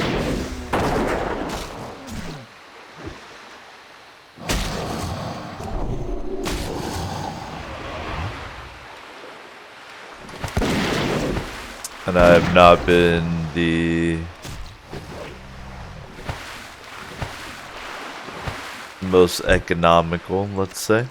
And I have not been the most economical, let's say.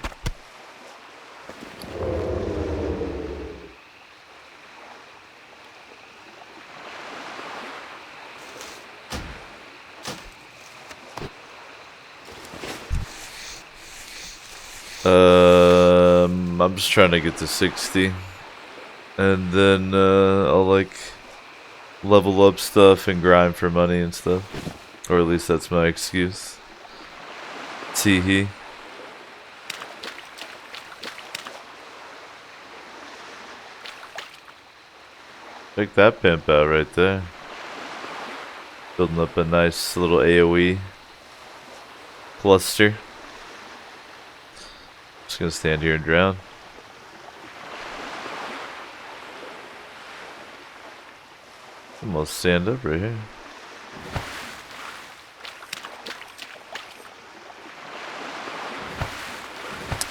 I'm just trying to get to 60. And then I'll like level up stuff and grind for money and stuff. Or at least that's my excuse. Teehee. Check that pimp out right there. Building up a nice little AoE cluster. Just gonna stand here and drown. I'm gonna stand up right here.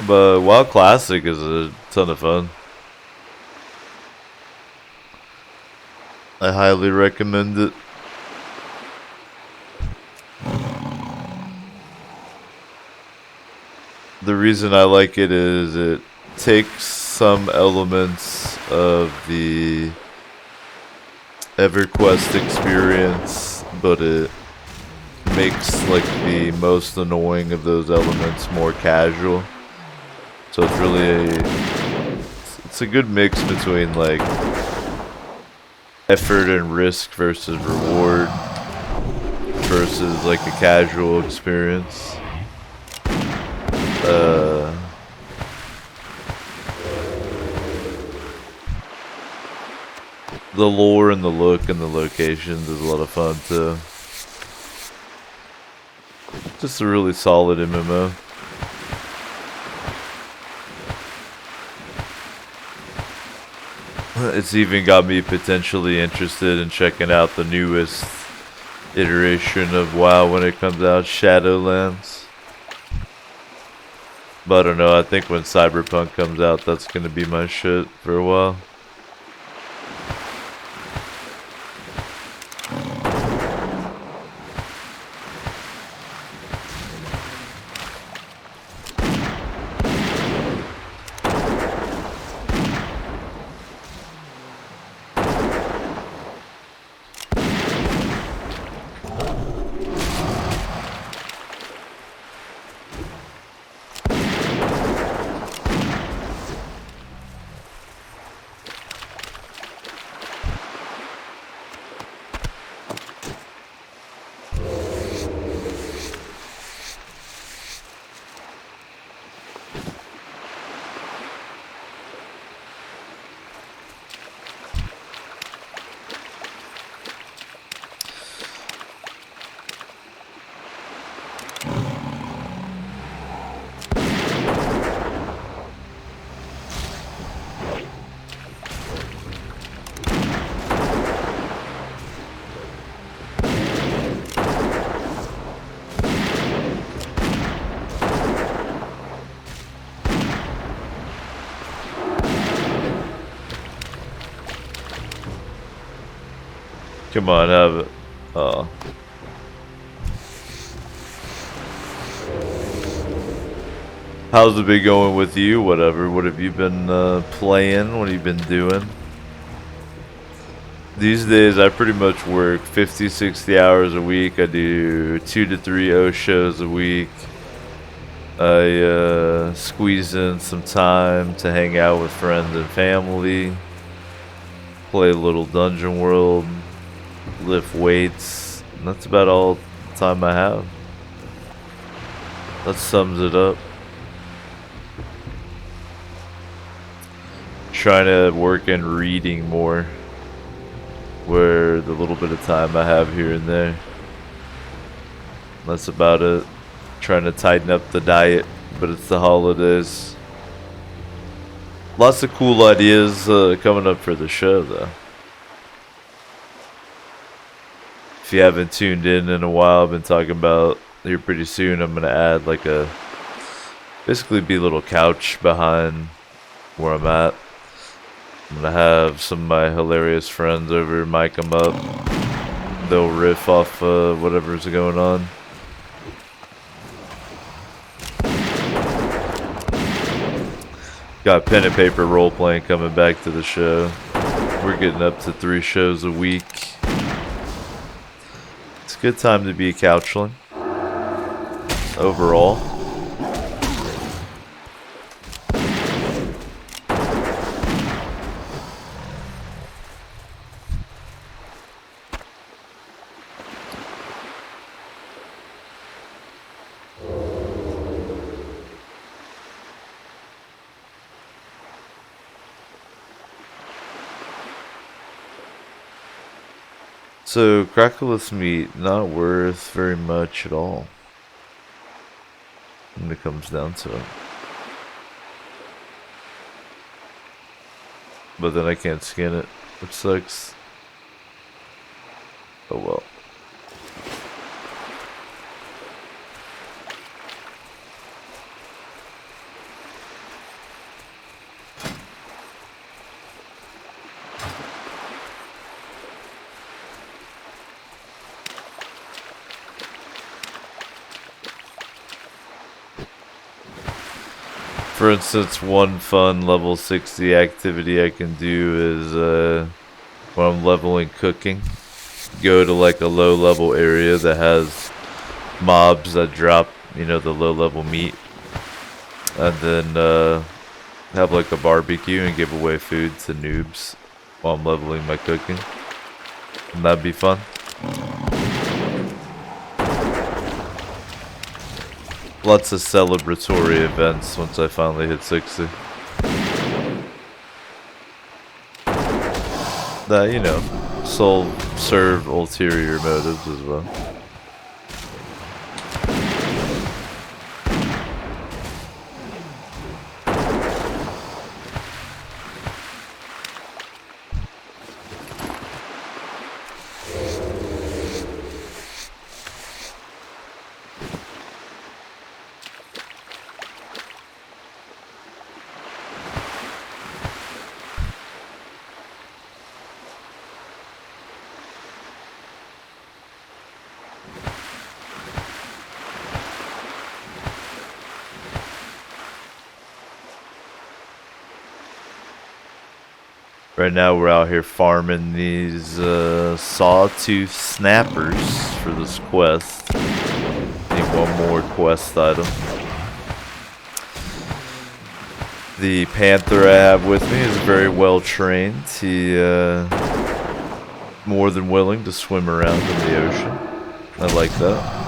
But WoW Classic is a ton of fun. I highly recommend it. The reason I like it is it takes some elements of the EverQuest experience, but it makes like the most annoying of those elements more casual. So it's really it's a good mix between like effort and risk versus reward versus like a casual experience. The lore and the look and the locations is a lot of fun too. Just a really solid MMO. It's even got me potentially interested in checking out the newest iteration of WoW when it comes out, Shadowlands. But I don't know, I think when Cyberpunk comes out, that's gonna be my shit for a while. Come on, have it. Oh. How's it been going with you? Whatever. What have you been playing? What have you been doing? These days, I pretty much work 50, 60 hours a week. I do 2 to 3 O shows a week. I squeeze in some time to hang out with friends and family. Play a little Dungeon World. Lift weights. And that's about all the time I have. That sums it up. Trying to work in reading more, where the little bit of time I have here and there. That's about it. Trying to tighten up the diet, but it's the holidays. Lots of cool ideas coming up for the show though. If you haven't tuned in a while, I've been talking about here pretty soon I'm gonna add like a basically be a little couch behind where I'm at. I'm gonna have some of my hilarious friends over, mic them up. They'll riff off whatever's going on. Got pen and paper role playing coming back to the show. We're getting up to 3 shows a week. It's a good time to be a couchling. Overall. So, crackless meat, not worth very much at all when it comes down to it. But then I can't skin it, which sucks. Oh well. For instance, one fun level 60 activity I can do is when I'm leveling cooking, go to like a low level area that has mobs that drop, you know, the low level meat, and then have like a barbecue and give away food to noobs while I'm leveling my cooking. And that'd be fun. Lots of celebratory events once I finally hit 60. That, you know, serve ulterior motives as well. Right now we're out here farming these sawtooth snappers for this quest. Need one more quest item. The panther I have with me is very well trained. He more than willing to swim around in the ocean. I like that.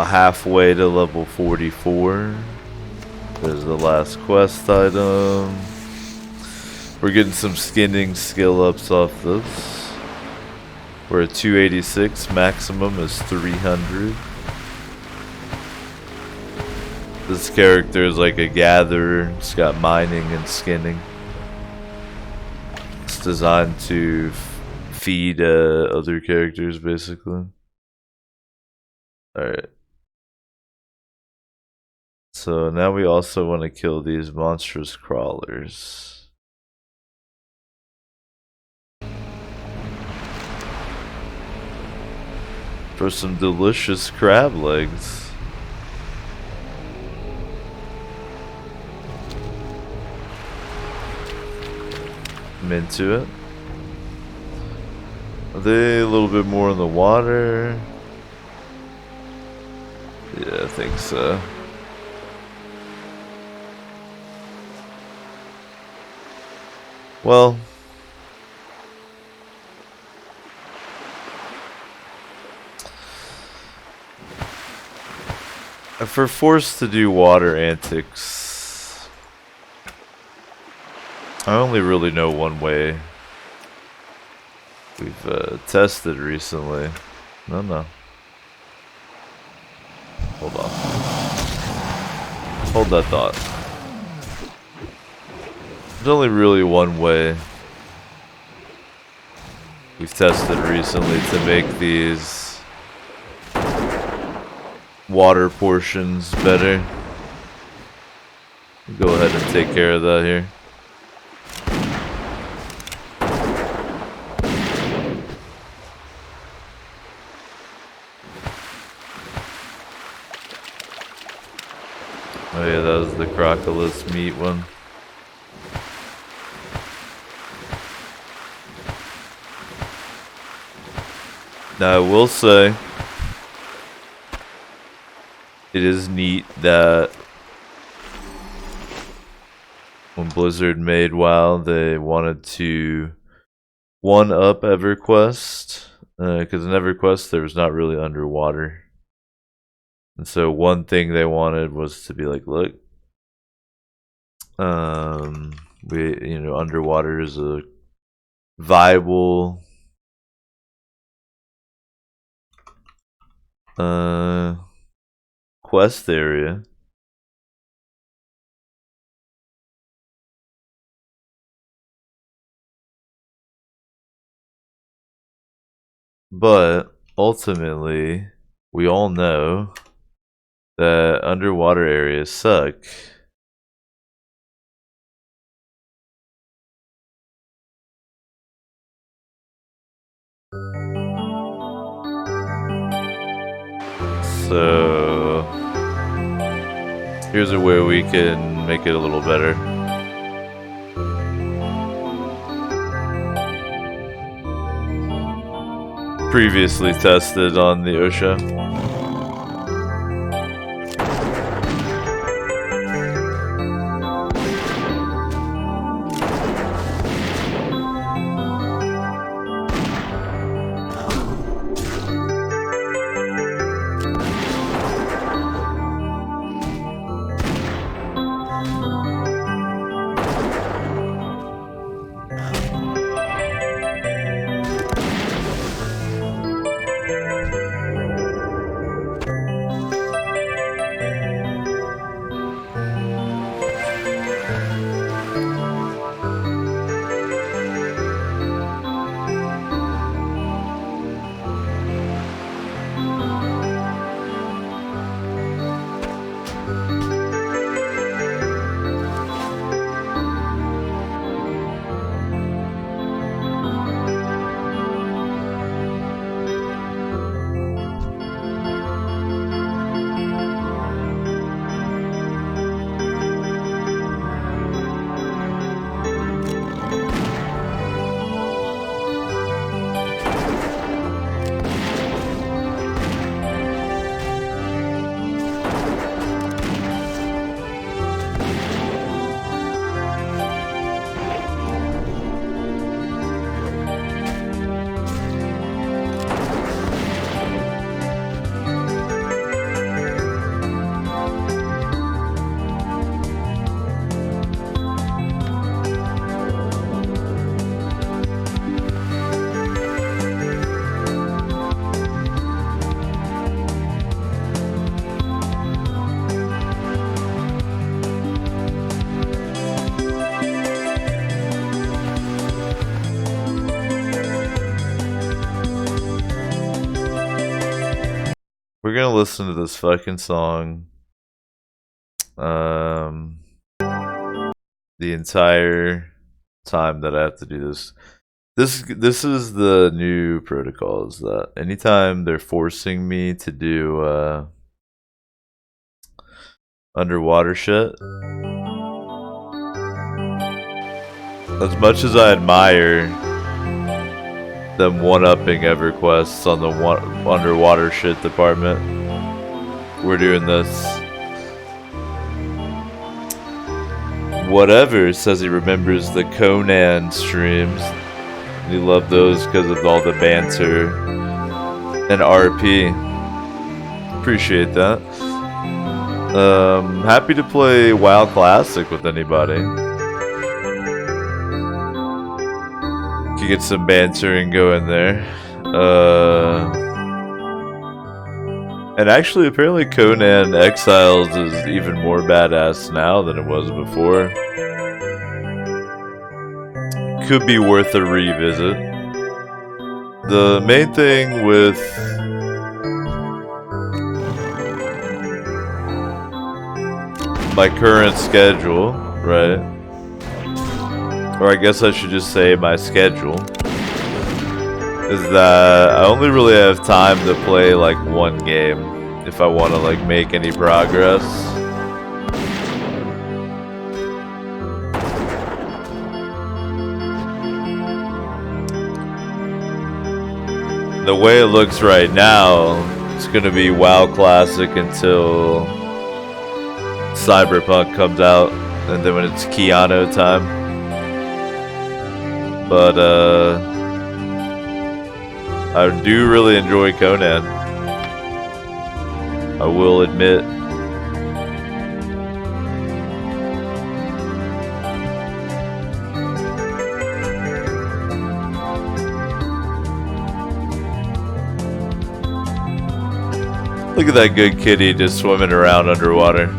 Halfway to level 44. There's the last quest item. We're getting some skinning skill ups off this. We're at 286, maximum is 300. This character is like a gatherer. It's got mining and skinning. It's designed to feed other characters basically. Alright. So now we also want to kill these monstrous crawlers. For some delicious crab legs. I'm into it. Are they a little bit more in the water? Yeah, I think so. Well, if we're forced to do water antics, I only really know one way we've tested recently. No. Hold on. Hold that thought. There's only really one way we've tested recently to make these water portions better. Go ahead and take care of that here. Oh yeah, that was the crocodilus meat one. Now I will say, it is neat that when Blizzard made WoW, they wanted to one-up EverQuest, because in EverQuest there was not really underwater. And so one thing they wanted was to be like, look, underwater is a viable quest area. But ultimately, we all know that underwater areas suck. So here's a way we can make it a little better. Previously tested on the OSHA. We're gonna listen to this fucking song the entire time that I have to do this. This is the new protocol, is that anytime they're forcing me to do underwater shit, as much as I admire them one-upping EverQuest on the underwater shit department, we're doing this. Whatever says he remembers the Conan streams. He loved those because of all the banter and RP. Appreciate that. Happy to play WoW Classic with anybody. Could get some banter and go in there. And actually, apparently Conan Exiles is even more badass now than it was before. Could be worth a revisit. The main thing with my current schedule, right? Or I guess I should just say my schedule, is that I only really have time to play like one game if I want to like make any progress. The way it looks right now, it's gonna be WoW Classic until Cyberpunk comes out, and then when it's Keanu time. But I do really enjoy Conan. I will admit. Look at that good kitty just swimming around underwater.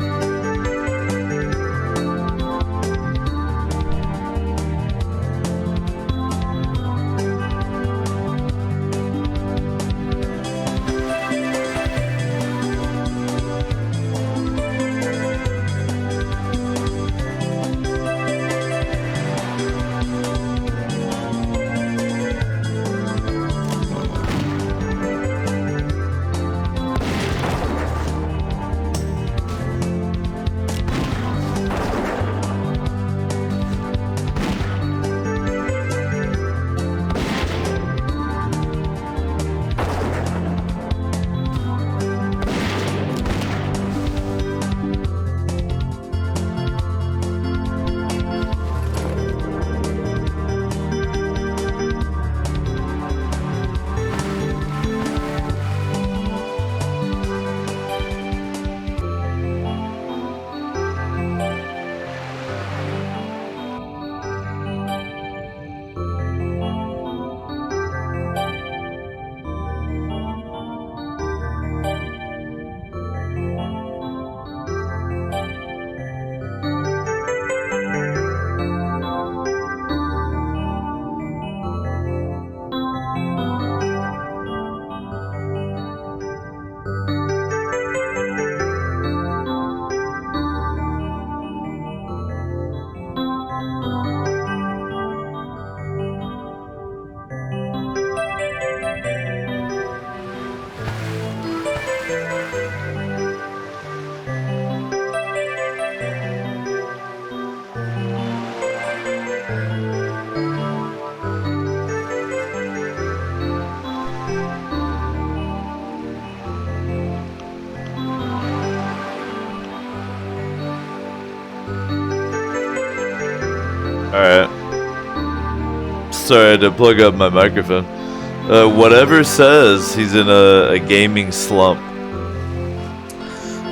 Alright. Sorry, I had to plug up my microphone. Whatever says he's in a gaming slump.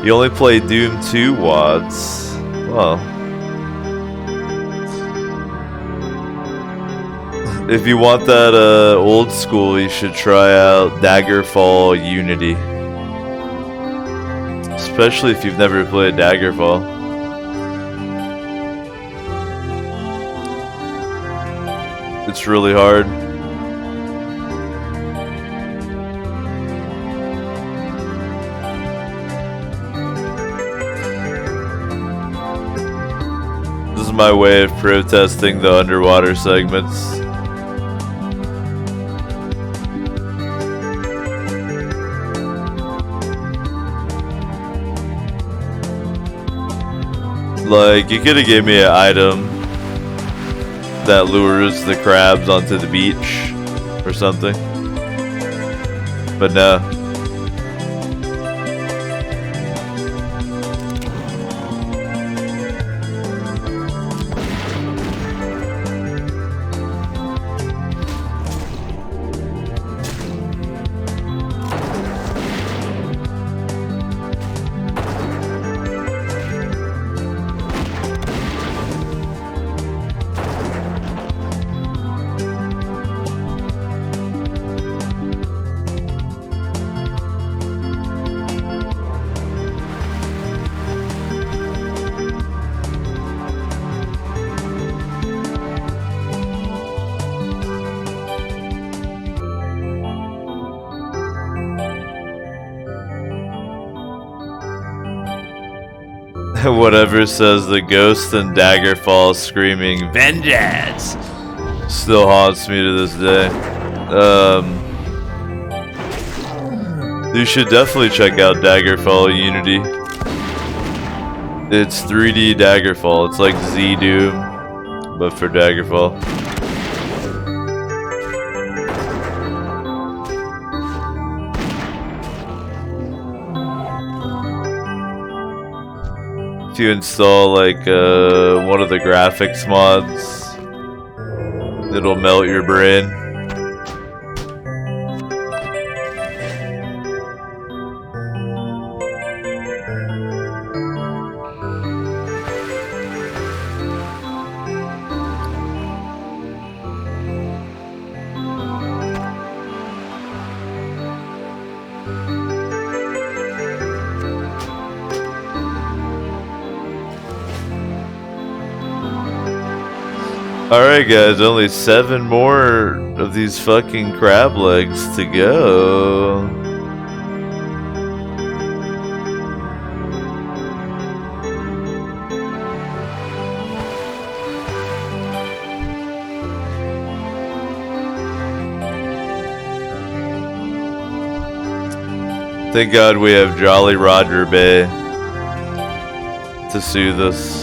You only play Doom 2 WADs. Well. If you want that old school, you should try out Daggerfall Unity. Especially if you've never played Daggerfall. It's really hard. This is my way of protesting the underwater segments. Like, you could have gave me an item that lures the crabs onto the beach or something, but no. Whatever says the ghost in Daggerfall screaming vengeance still haunts me to this day. You should definitely check out Daggerfall Unity. It's 3D Daggerfall. It's like Z-Doom, but for Daggerfall. If you install like one of the graphics mods, it'll melt your brain. Alright guys, only 7 more of these fucking crab legs to go. Thank God we have Jolly Roger Bay to soothe us.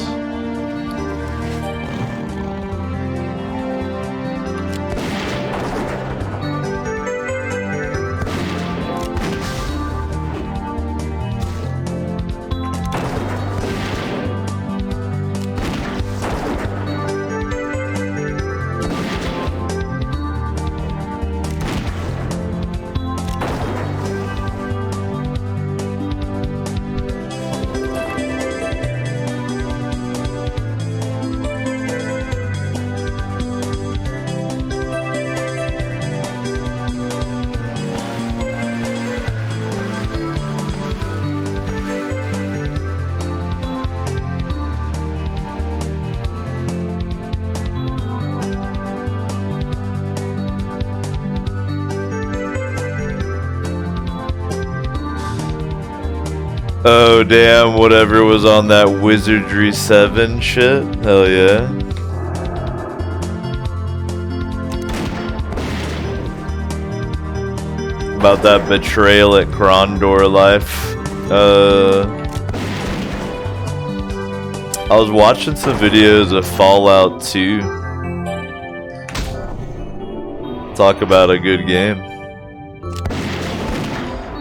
Oh damn, whatever was on that Wizardry 7 shit. Hell yeah. About that betrayal at Krondor life. I was watching some videos of Fallout 2. Talk about a good game.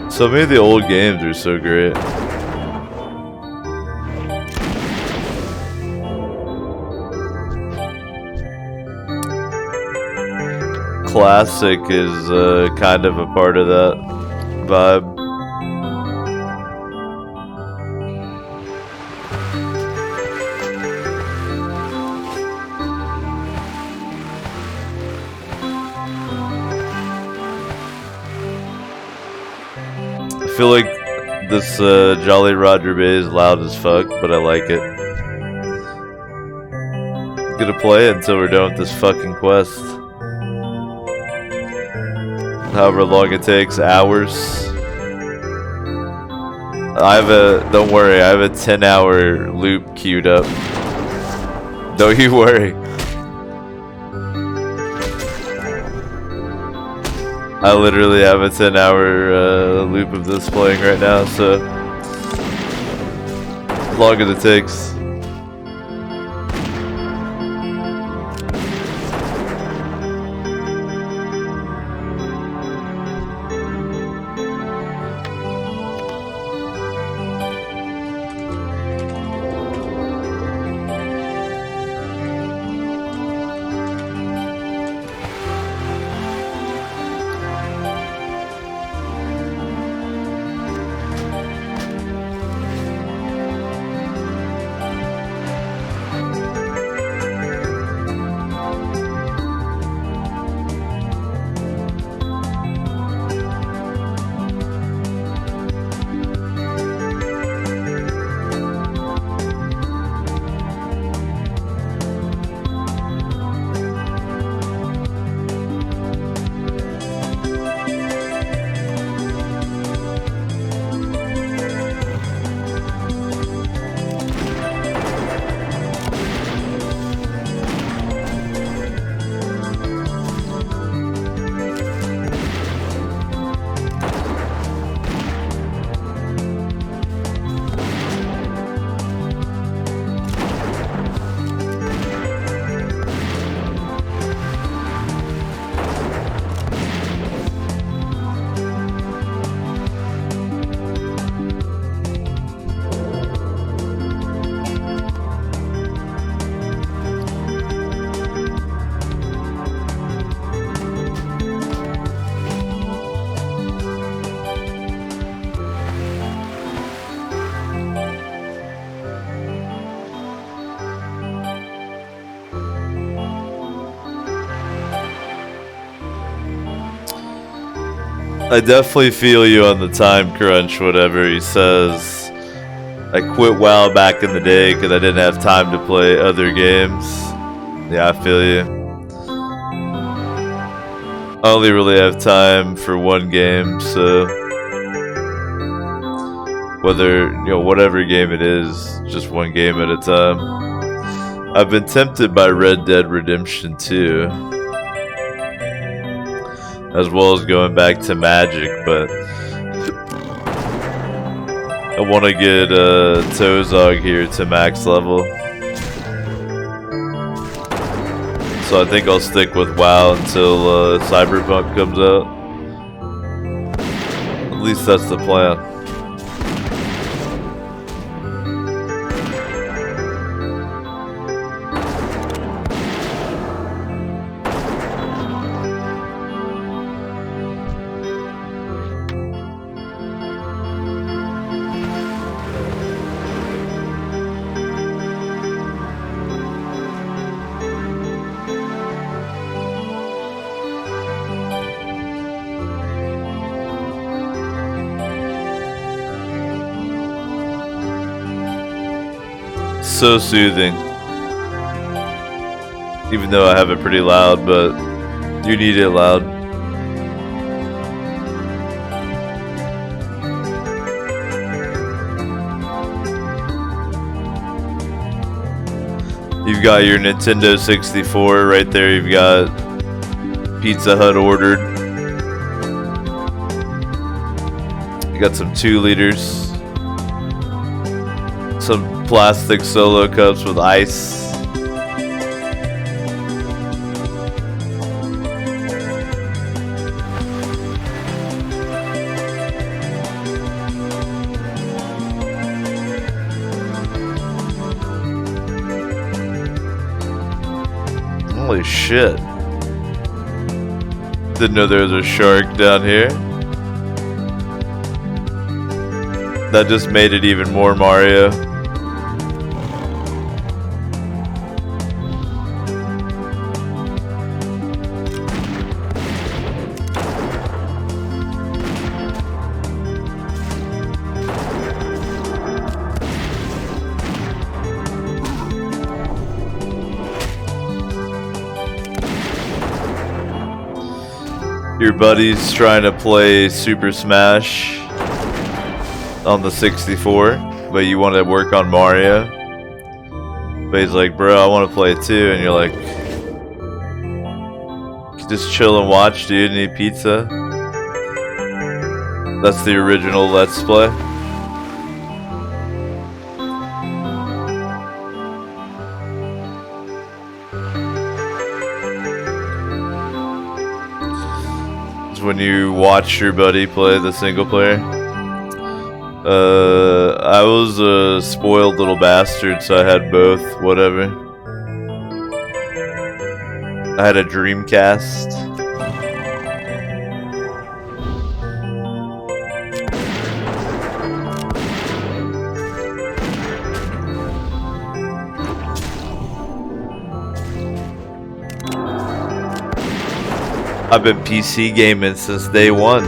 So many of the old games are so great. Classic is kind of a part of that vibe. I feel like this Jolly Roger Bay is loud as fuck, but I like it. I'm gonna play it until we're done with this fucking quest. However long it takes, hours. Don't worry, I have a 10-hour loop queued up. Don't you worry. I literally have a 10-hour loop of this playing right now, so as long as it takes. I definitely feel you on the time crunch, whatever he says. I quit WoW back in the day because I didn't have time to play other games. Yeah, I feel you. I only really have time for one game, so whether, whatever game it is, just one game at a time. I've been tempted by Red Dead Redemption 2, as well as going back to Magic, but I want to get Tozog here to max level. So I think I'll stick with WoW until Cyberpunk comes out. At least that's the plan. So soothing. Even though I have it pretty loud, but you need it loud. You've got your Nintendo 64 right there. You've got Pizza Hut ordered. You got some 2 liters. Some plastic solo cups with ice. Holy shit. Didn't know there was a shark down here. That just made it even more Mario. Your buddy's trying to play Super Smash on the 64, but you want to work on Mario. But he's like, bro, I want to play it too. And you're like, just chill and watch, dude. Need pizza? That's the original Let's Play. When you watch your buddy play the single player. I was a spoiled little bastard, so I had both, whatever. I had a Dreamcast. I've been PC gaming since day one.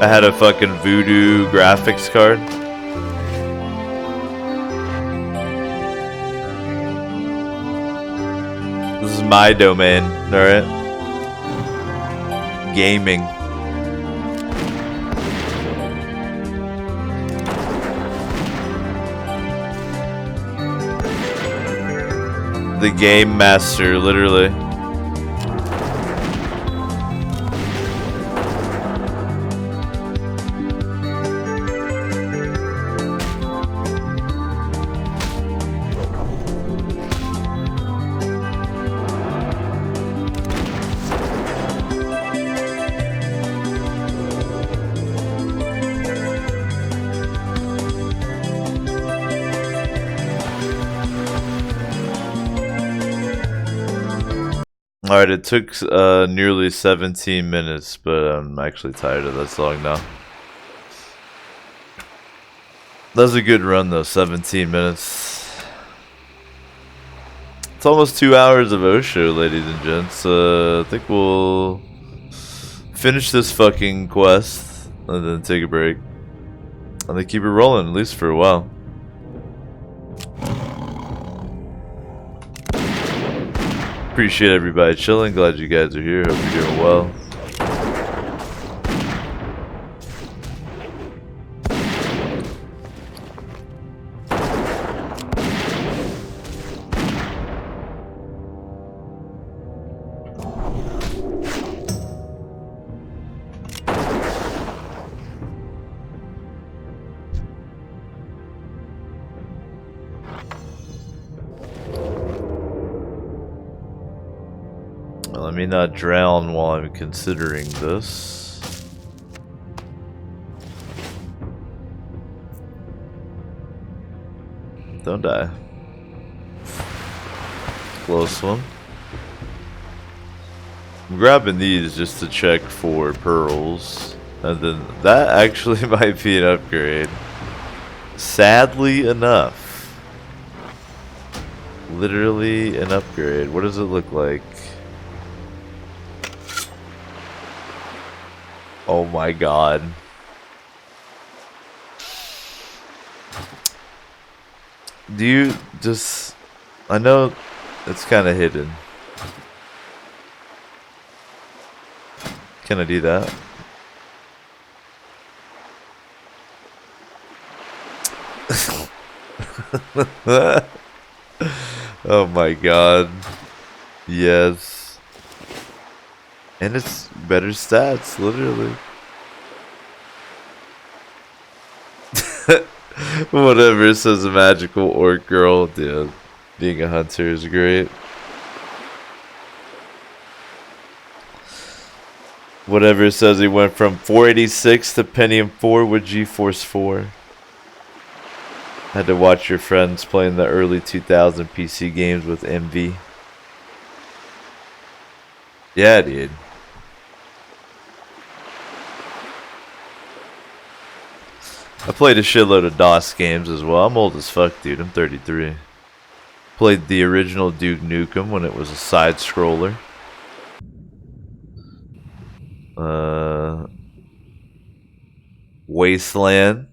I had a fucking Voodoo graphics card. This is my domain, alright? Gaming. The game master, literally. Alright, it took nearly 17 minutes, but I'm actually tired of that song now. That was a good run though, 17 minutes. It's almost 2 hours of Osho, ladies and gents. I think we'll finish this fucking quest and then take a break. And then keep it rolling, at least for a while. Appreciate everybody chilling. Glad you guys are here. Hope you're doing well. Let me not drown while I'm considering this. Don't die. Close one. I'm grabbing these just to check for pearls. And then that actually might be an upgrade. Sadly enough. Literally an upgrade. What does it look like? Oh my god. Do you just... I know it's kind of hidden. Can I do that? Oh my god. Yes. And it's better stats, literally. Whatever, it says a magical orc girl. Dude, being a hunter is great. Whatever, it says he went from 486 to Pentium 4 with GeForce 4. Had to watch your friends playing the early 2000 PC games with MV. Yeah, dude. I played a shitload of DOS games as well. I'm old as fuck, dude. I'm 33. Played the original Duke Nukem when it was a side scroller. Wasteland.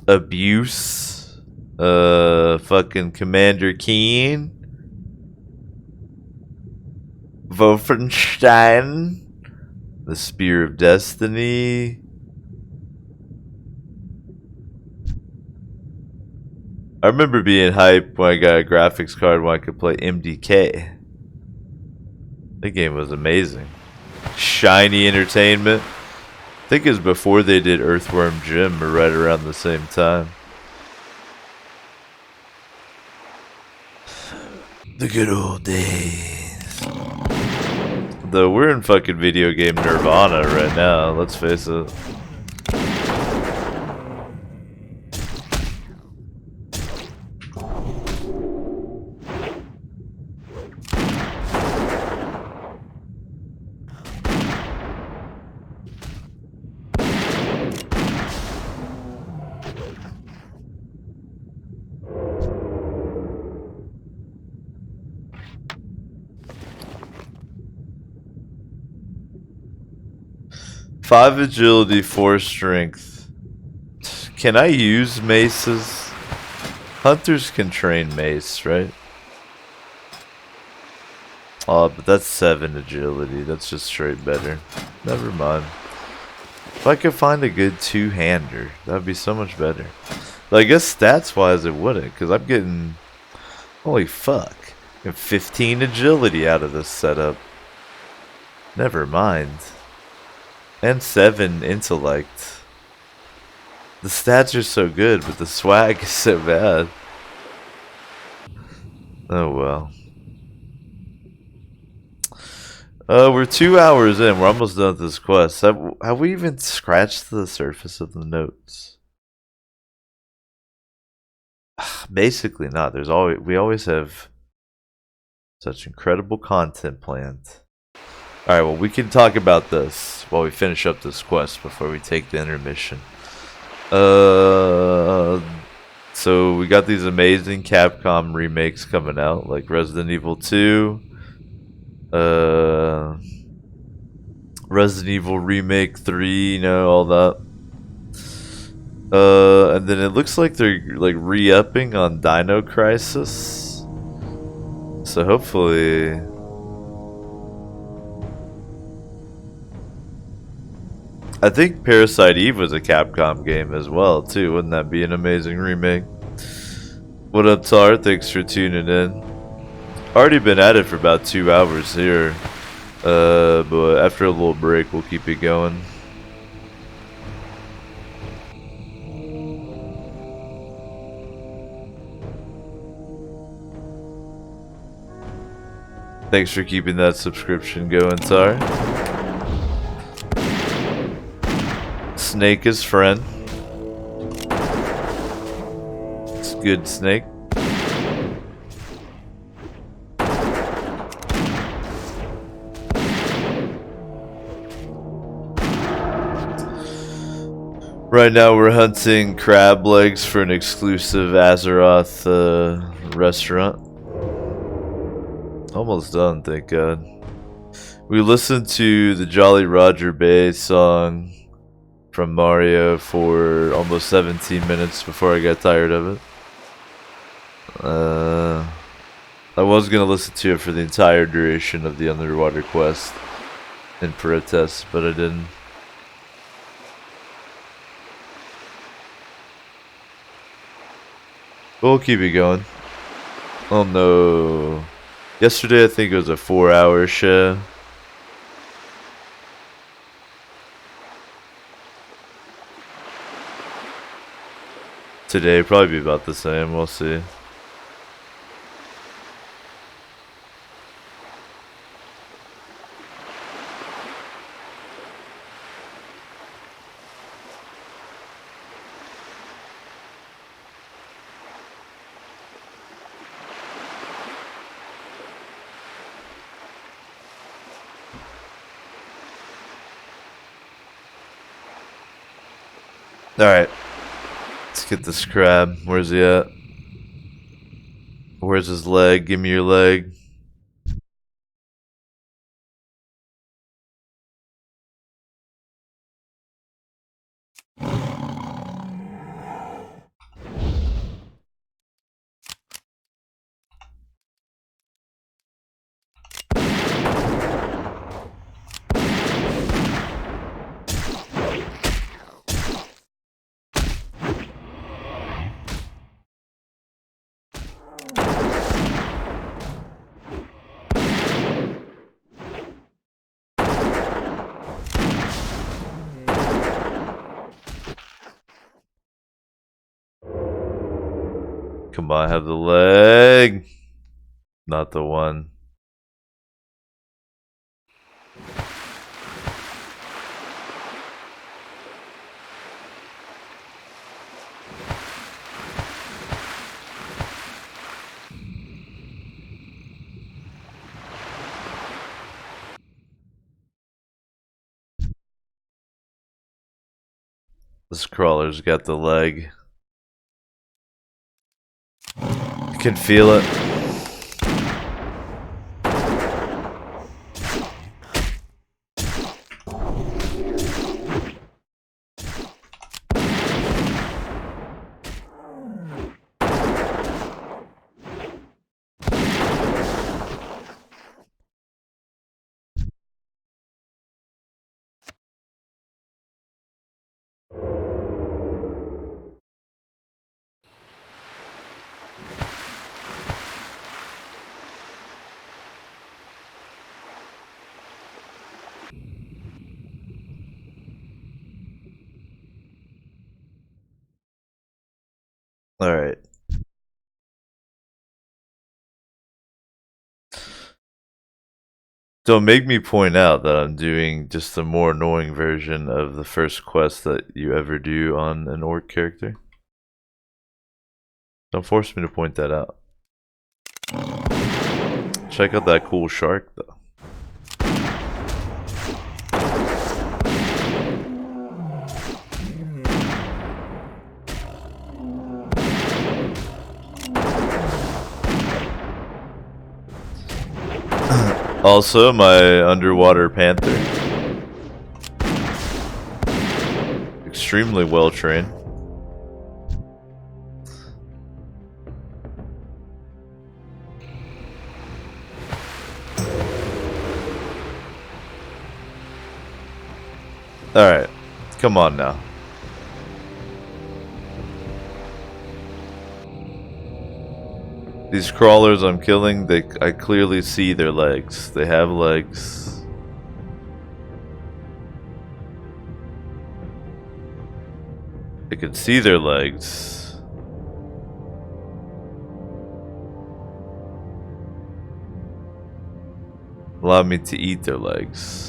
Abuse. Fucking Commander Keen. Wolfenstein. The Spear of Destiny. I remember being hyped when I got a graphics card when I could play MDK. That game was amazing. Shiny Entertainment. I think it was before they did Earthworm Jim, or right around the same time. The good old days. Though we're in fucking video game nirvana right now, let's face it. Five agility, 4 strength. Can I use maces? Hunters can train mace, right? Oh, but that's 7 agility. That's just straight better. Never mind. If I could find a good two-hander, that would be so much better. But I guess stats-wise it wouldn't, because I'm getting... Holy fuck. I'm 15 agility out of this setup. Never mind. And 7 intellect. The stats are so good, but the swag is so bad. Oh well. We're 2 hours in. We're almost done with this quest. Have we even scratched the surface of the notes? Basically not. We always have such incredible content planned. Alright, well, we can talk about this while we finish up this quest before we take the intermission. So we got these amazing Capcom remakes coming out, like Resident Evil 2, Resident Evil Remake 3, you know, all that. And then it looks like they're like re-upping on Dino Crisis. So hopefully, I think Parasite Eve was a Capcom game as well too. Wouldn't that be an amazing remake? What up, Tar? Thanks for tuning in. Already been at it for about 2 hours here. But after a little break, we'll keep it going. Thanks for keeping that subscription going, Tar. Snake is friend. It's good, Snake. Right now we're hunting crab legs for an exclusive Azeroth restaurant. Almost done, thank God. We listened to the Jolly Roger Bay song from Mario for almost 17 minutes before I got tired of it. I was gonna listen to it for the entire duration of the underwater quest in protest, but I didn't. We'll keep it going. Oh no. Yesterday I think it was a 4-hour show. Today probably be about the same, we'll see. Alright. Let's get this crab. Where's he at? Where's his leg? Give me your leg. Come on, have the leg. Not the one. This crawler's got the leg. I can feel it. Alright. Don't make me point out that I'm doing just a more annoying version of the first quest that you ever do on an orc character. Don't force me to point that out. Check out that cool shark though. Also, my underwater panther. Extremely well trained. Alright, come on now. These crawlers I'm killing, I clearly see their legs. They have legs. I can see their legs. Allow me to eat their legs.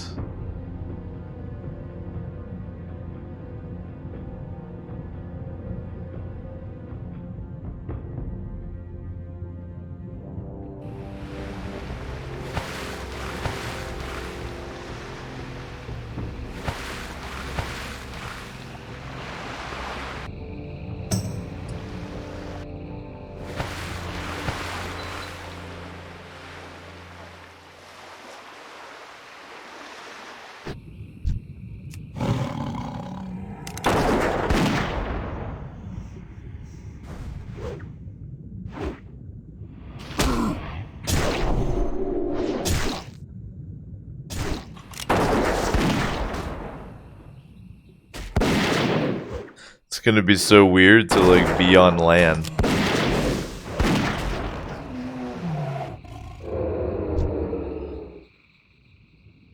It's gonna be so weird to like be on land.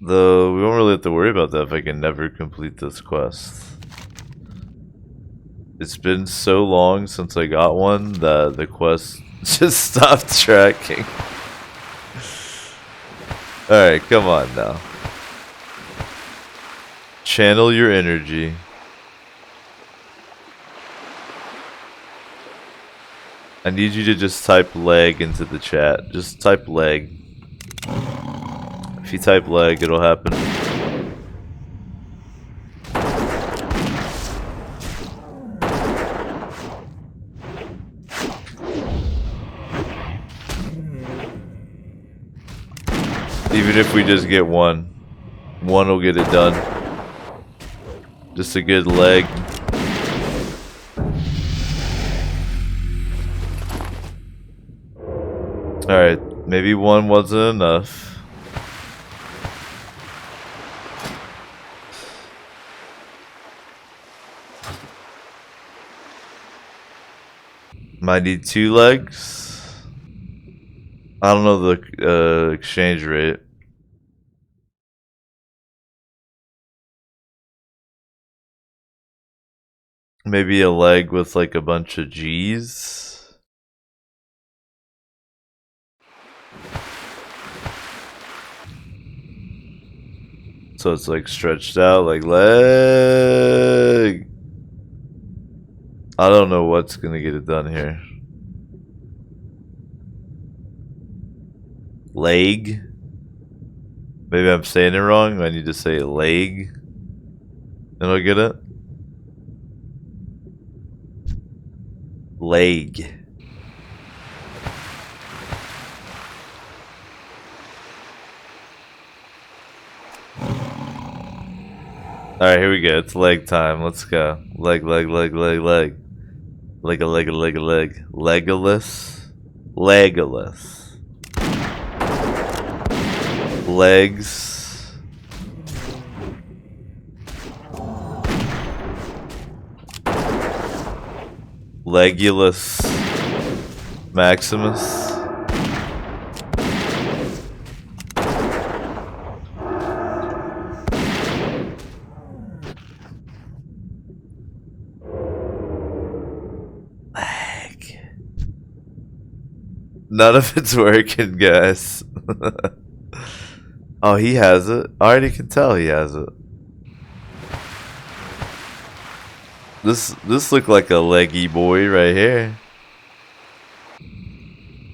Though we won't really have to worry about that if I can never complete this quest. It's been so long since I got one that the quest just stopped tracking. Alright, come on now. Channel your energy. I need you to just type leg into the chat. Just type leg. If you type leg, it'll happen. Even if we just get one will get it done. Just a good leg. Alright, maybe one wasn't enough. Might need 2 legs. I don't know the exchange rate. Maybe a leg with like a bunch of G's. So it's like stretched out like leg. I don't know what's gonna get it done here. Leg? Maybe I'm saying it wrong. I need to say leg. And I'll get it. Leg. Alright, here we go. It's leg time. Let's go. Leg, leg, leg, leg, leg. Leg, a leg, a leg, a leg. Legolas. Legolas. Legs. Legulus. Maximus. Leg. None of it's working, guys. Oh, he has it. I already can tell he has it. This looked like a leggy boy right here.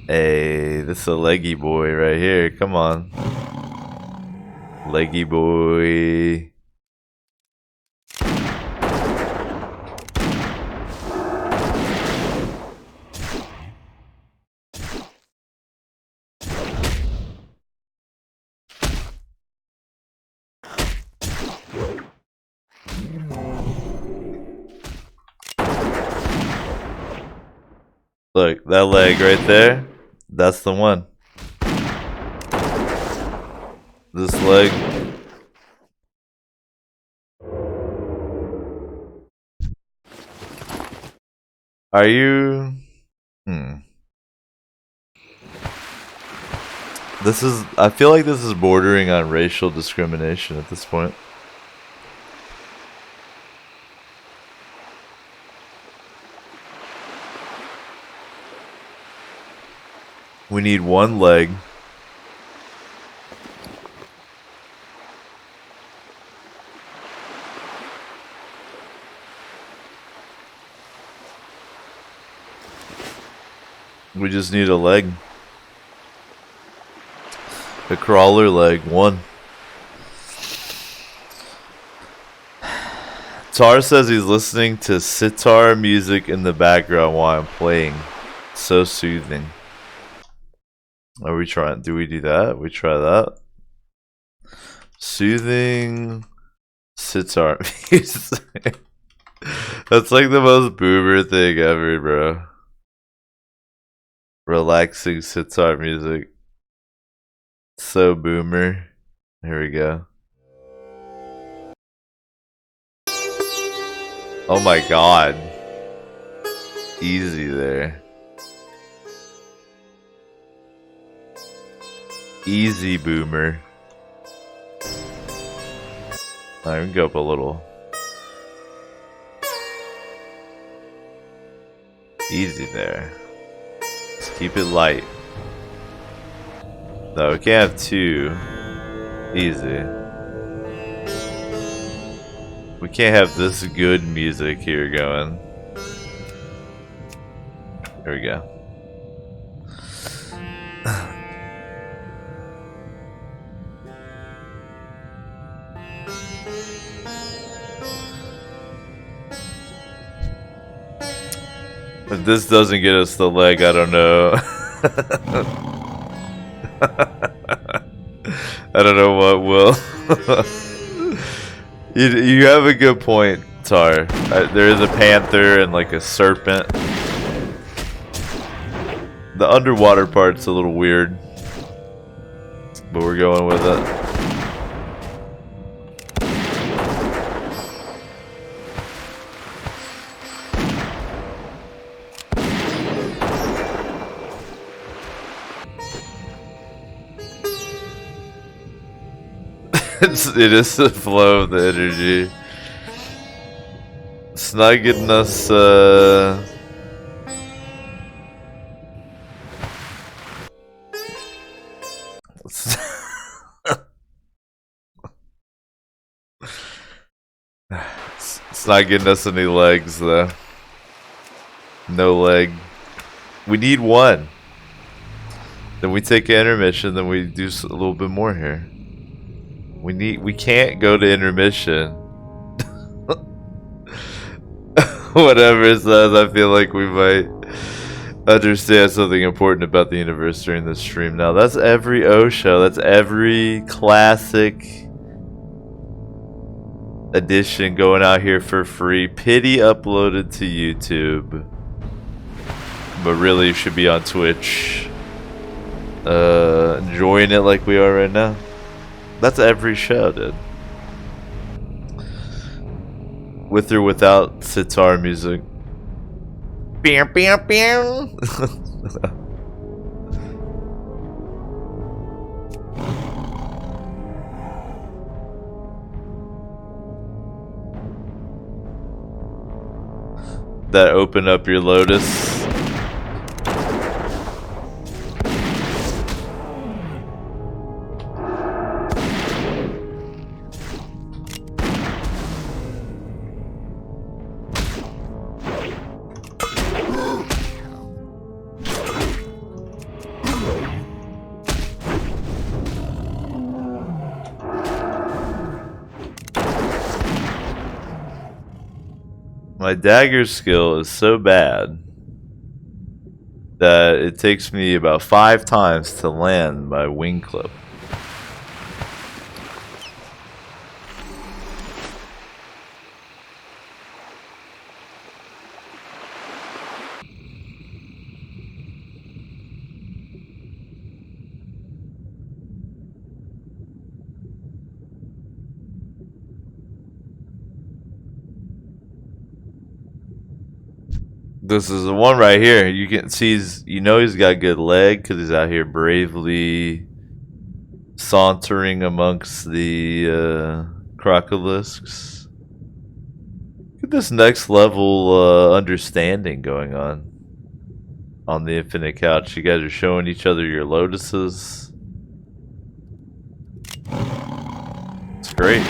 Hey, this is a leggy boy right here. Come on. Leggy boy. Look, that leg right there, that's the one. This leg. Are you... This is... I feel like this is bordering on racial discrimination at this point. We need one leg. We just need a leg. A crawler leg, one. Tar says he's listening to sitar music in the background while I'm playing. So soothing. Are we trying? Do we do that? We try that. Soothing sitar music. That's like the most boomer thing ever, bro. Relaxing sitar music. So boomer. Here we go. Oh my god. Easy there. Easy boomer. I can go up a little. Easy there. Just keep it light. No, we can't have two. Easy. We can't have this good music here going. There we go. If this doesn't get us the leg, I don't know. I don't know what will. You have a good point, Tar. There is a panther and like a serpent. The underwater part's a little weird, but we're going with it. It is the flow of the energy. It's not getting us, it's not getting us any legs, though. No leg. We need one. Then we take an intermission, then we do a little bit more here. We can't go to intermission. Whatever it says, I feel like we might understand something important about the universe during this stream. Now, that's every O show. That's every classic edition going out here for free. Pity uploaded to YouTube. But really should be on Twitch. Enjoying it like we are right now. That's every show, dude. With or without sitar music. Pew, pew, pew. That open up your lotus. My dagger skill is so bad that it takes me about 5 times to land my wing clip. This is the one right here. You can see he's got good leg because he's out here bravely sauntering amongst the crocolisks. Look at this next level understanding going on the Infinite Couch. You guys are showing each other your lotuses. It's great.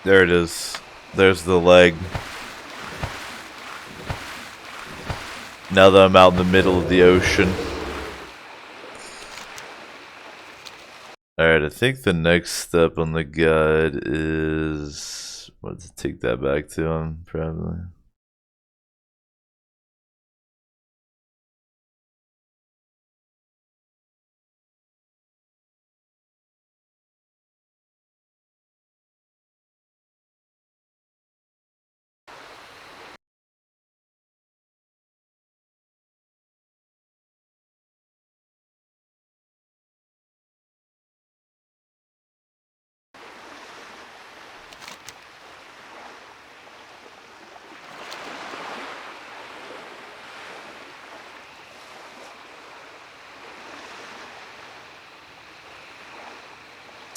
There it is. There's the leg. Now that I'm out in the middle of the ocean. Alright, I think the next step on the guide is... what to take that back to him, probably.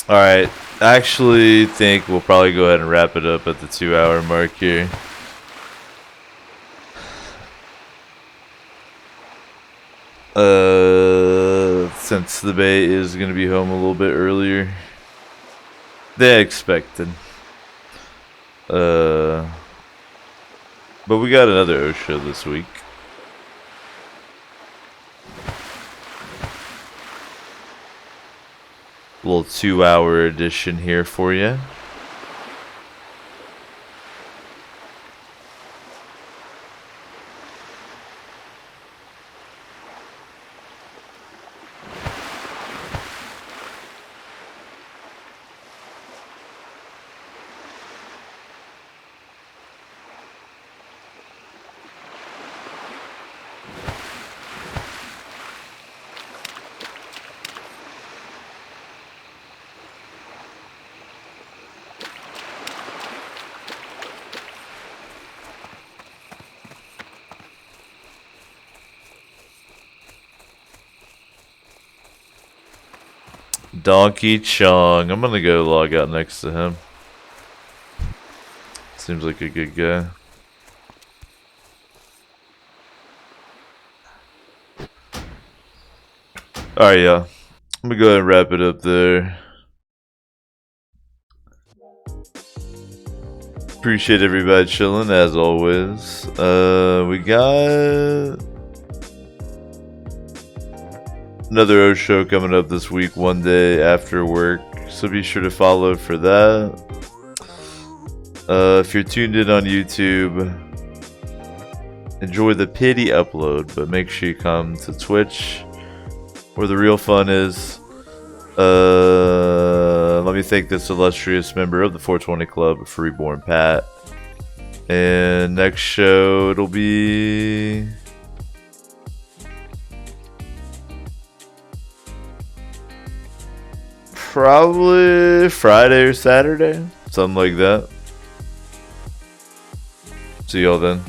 Alright, I actually think we'll probably go ahead and wrap it up at the 2-hour mark here. Since the Bay is going to be home a little bit earlier than expected. But we got another OSHA this week. Little 2-hour edition here for you. Donkey Chong. I'm gonna go log out next to him. Seems like a good guy. Alright, yeah. I'm gonna go ahead and wrap it up there. Appreciate everybody chilling as always. We got another O show coming up this week, one day after work, so be sure to follow for that. If you're tuned in on YouTube, enjoy the pity upload, but make sure you come to Twitch where the real fun is. Let me thank this illustrious member of the 420 Club for Reborn Pat. And next show it'll be probably Friday or Saturday, something like that. See y'all then.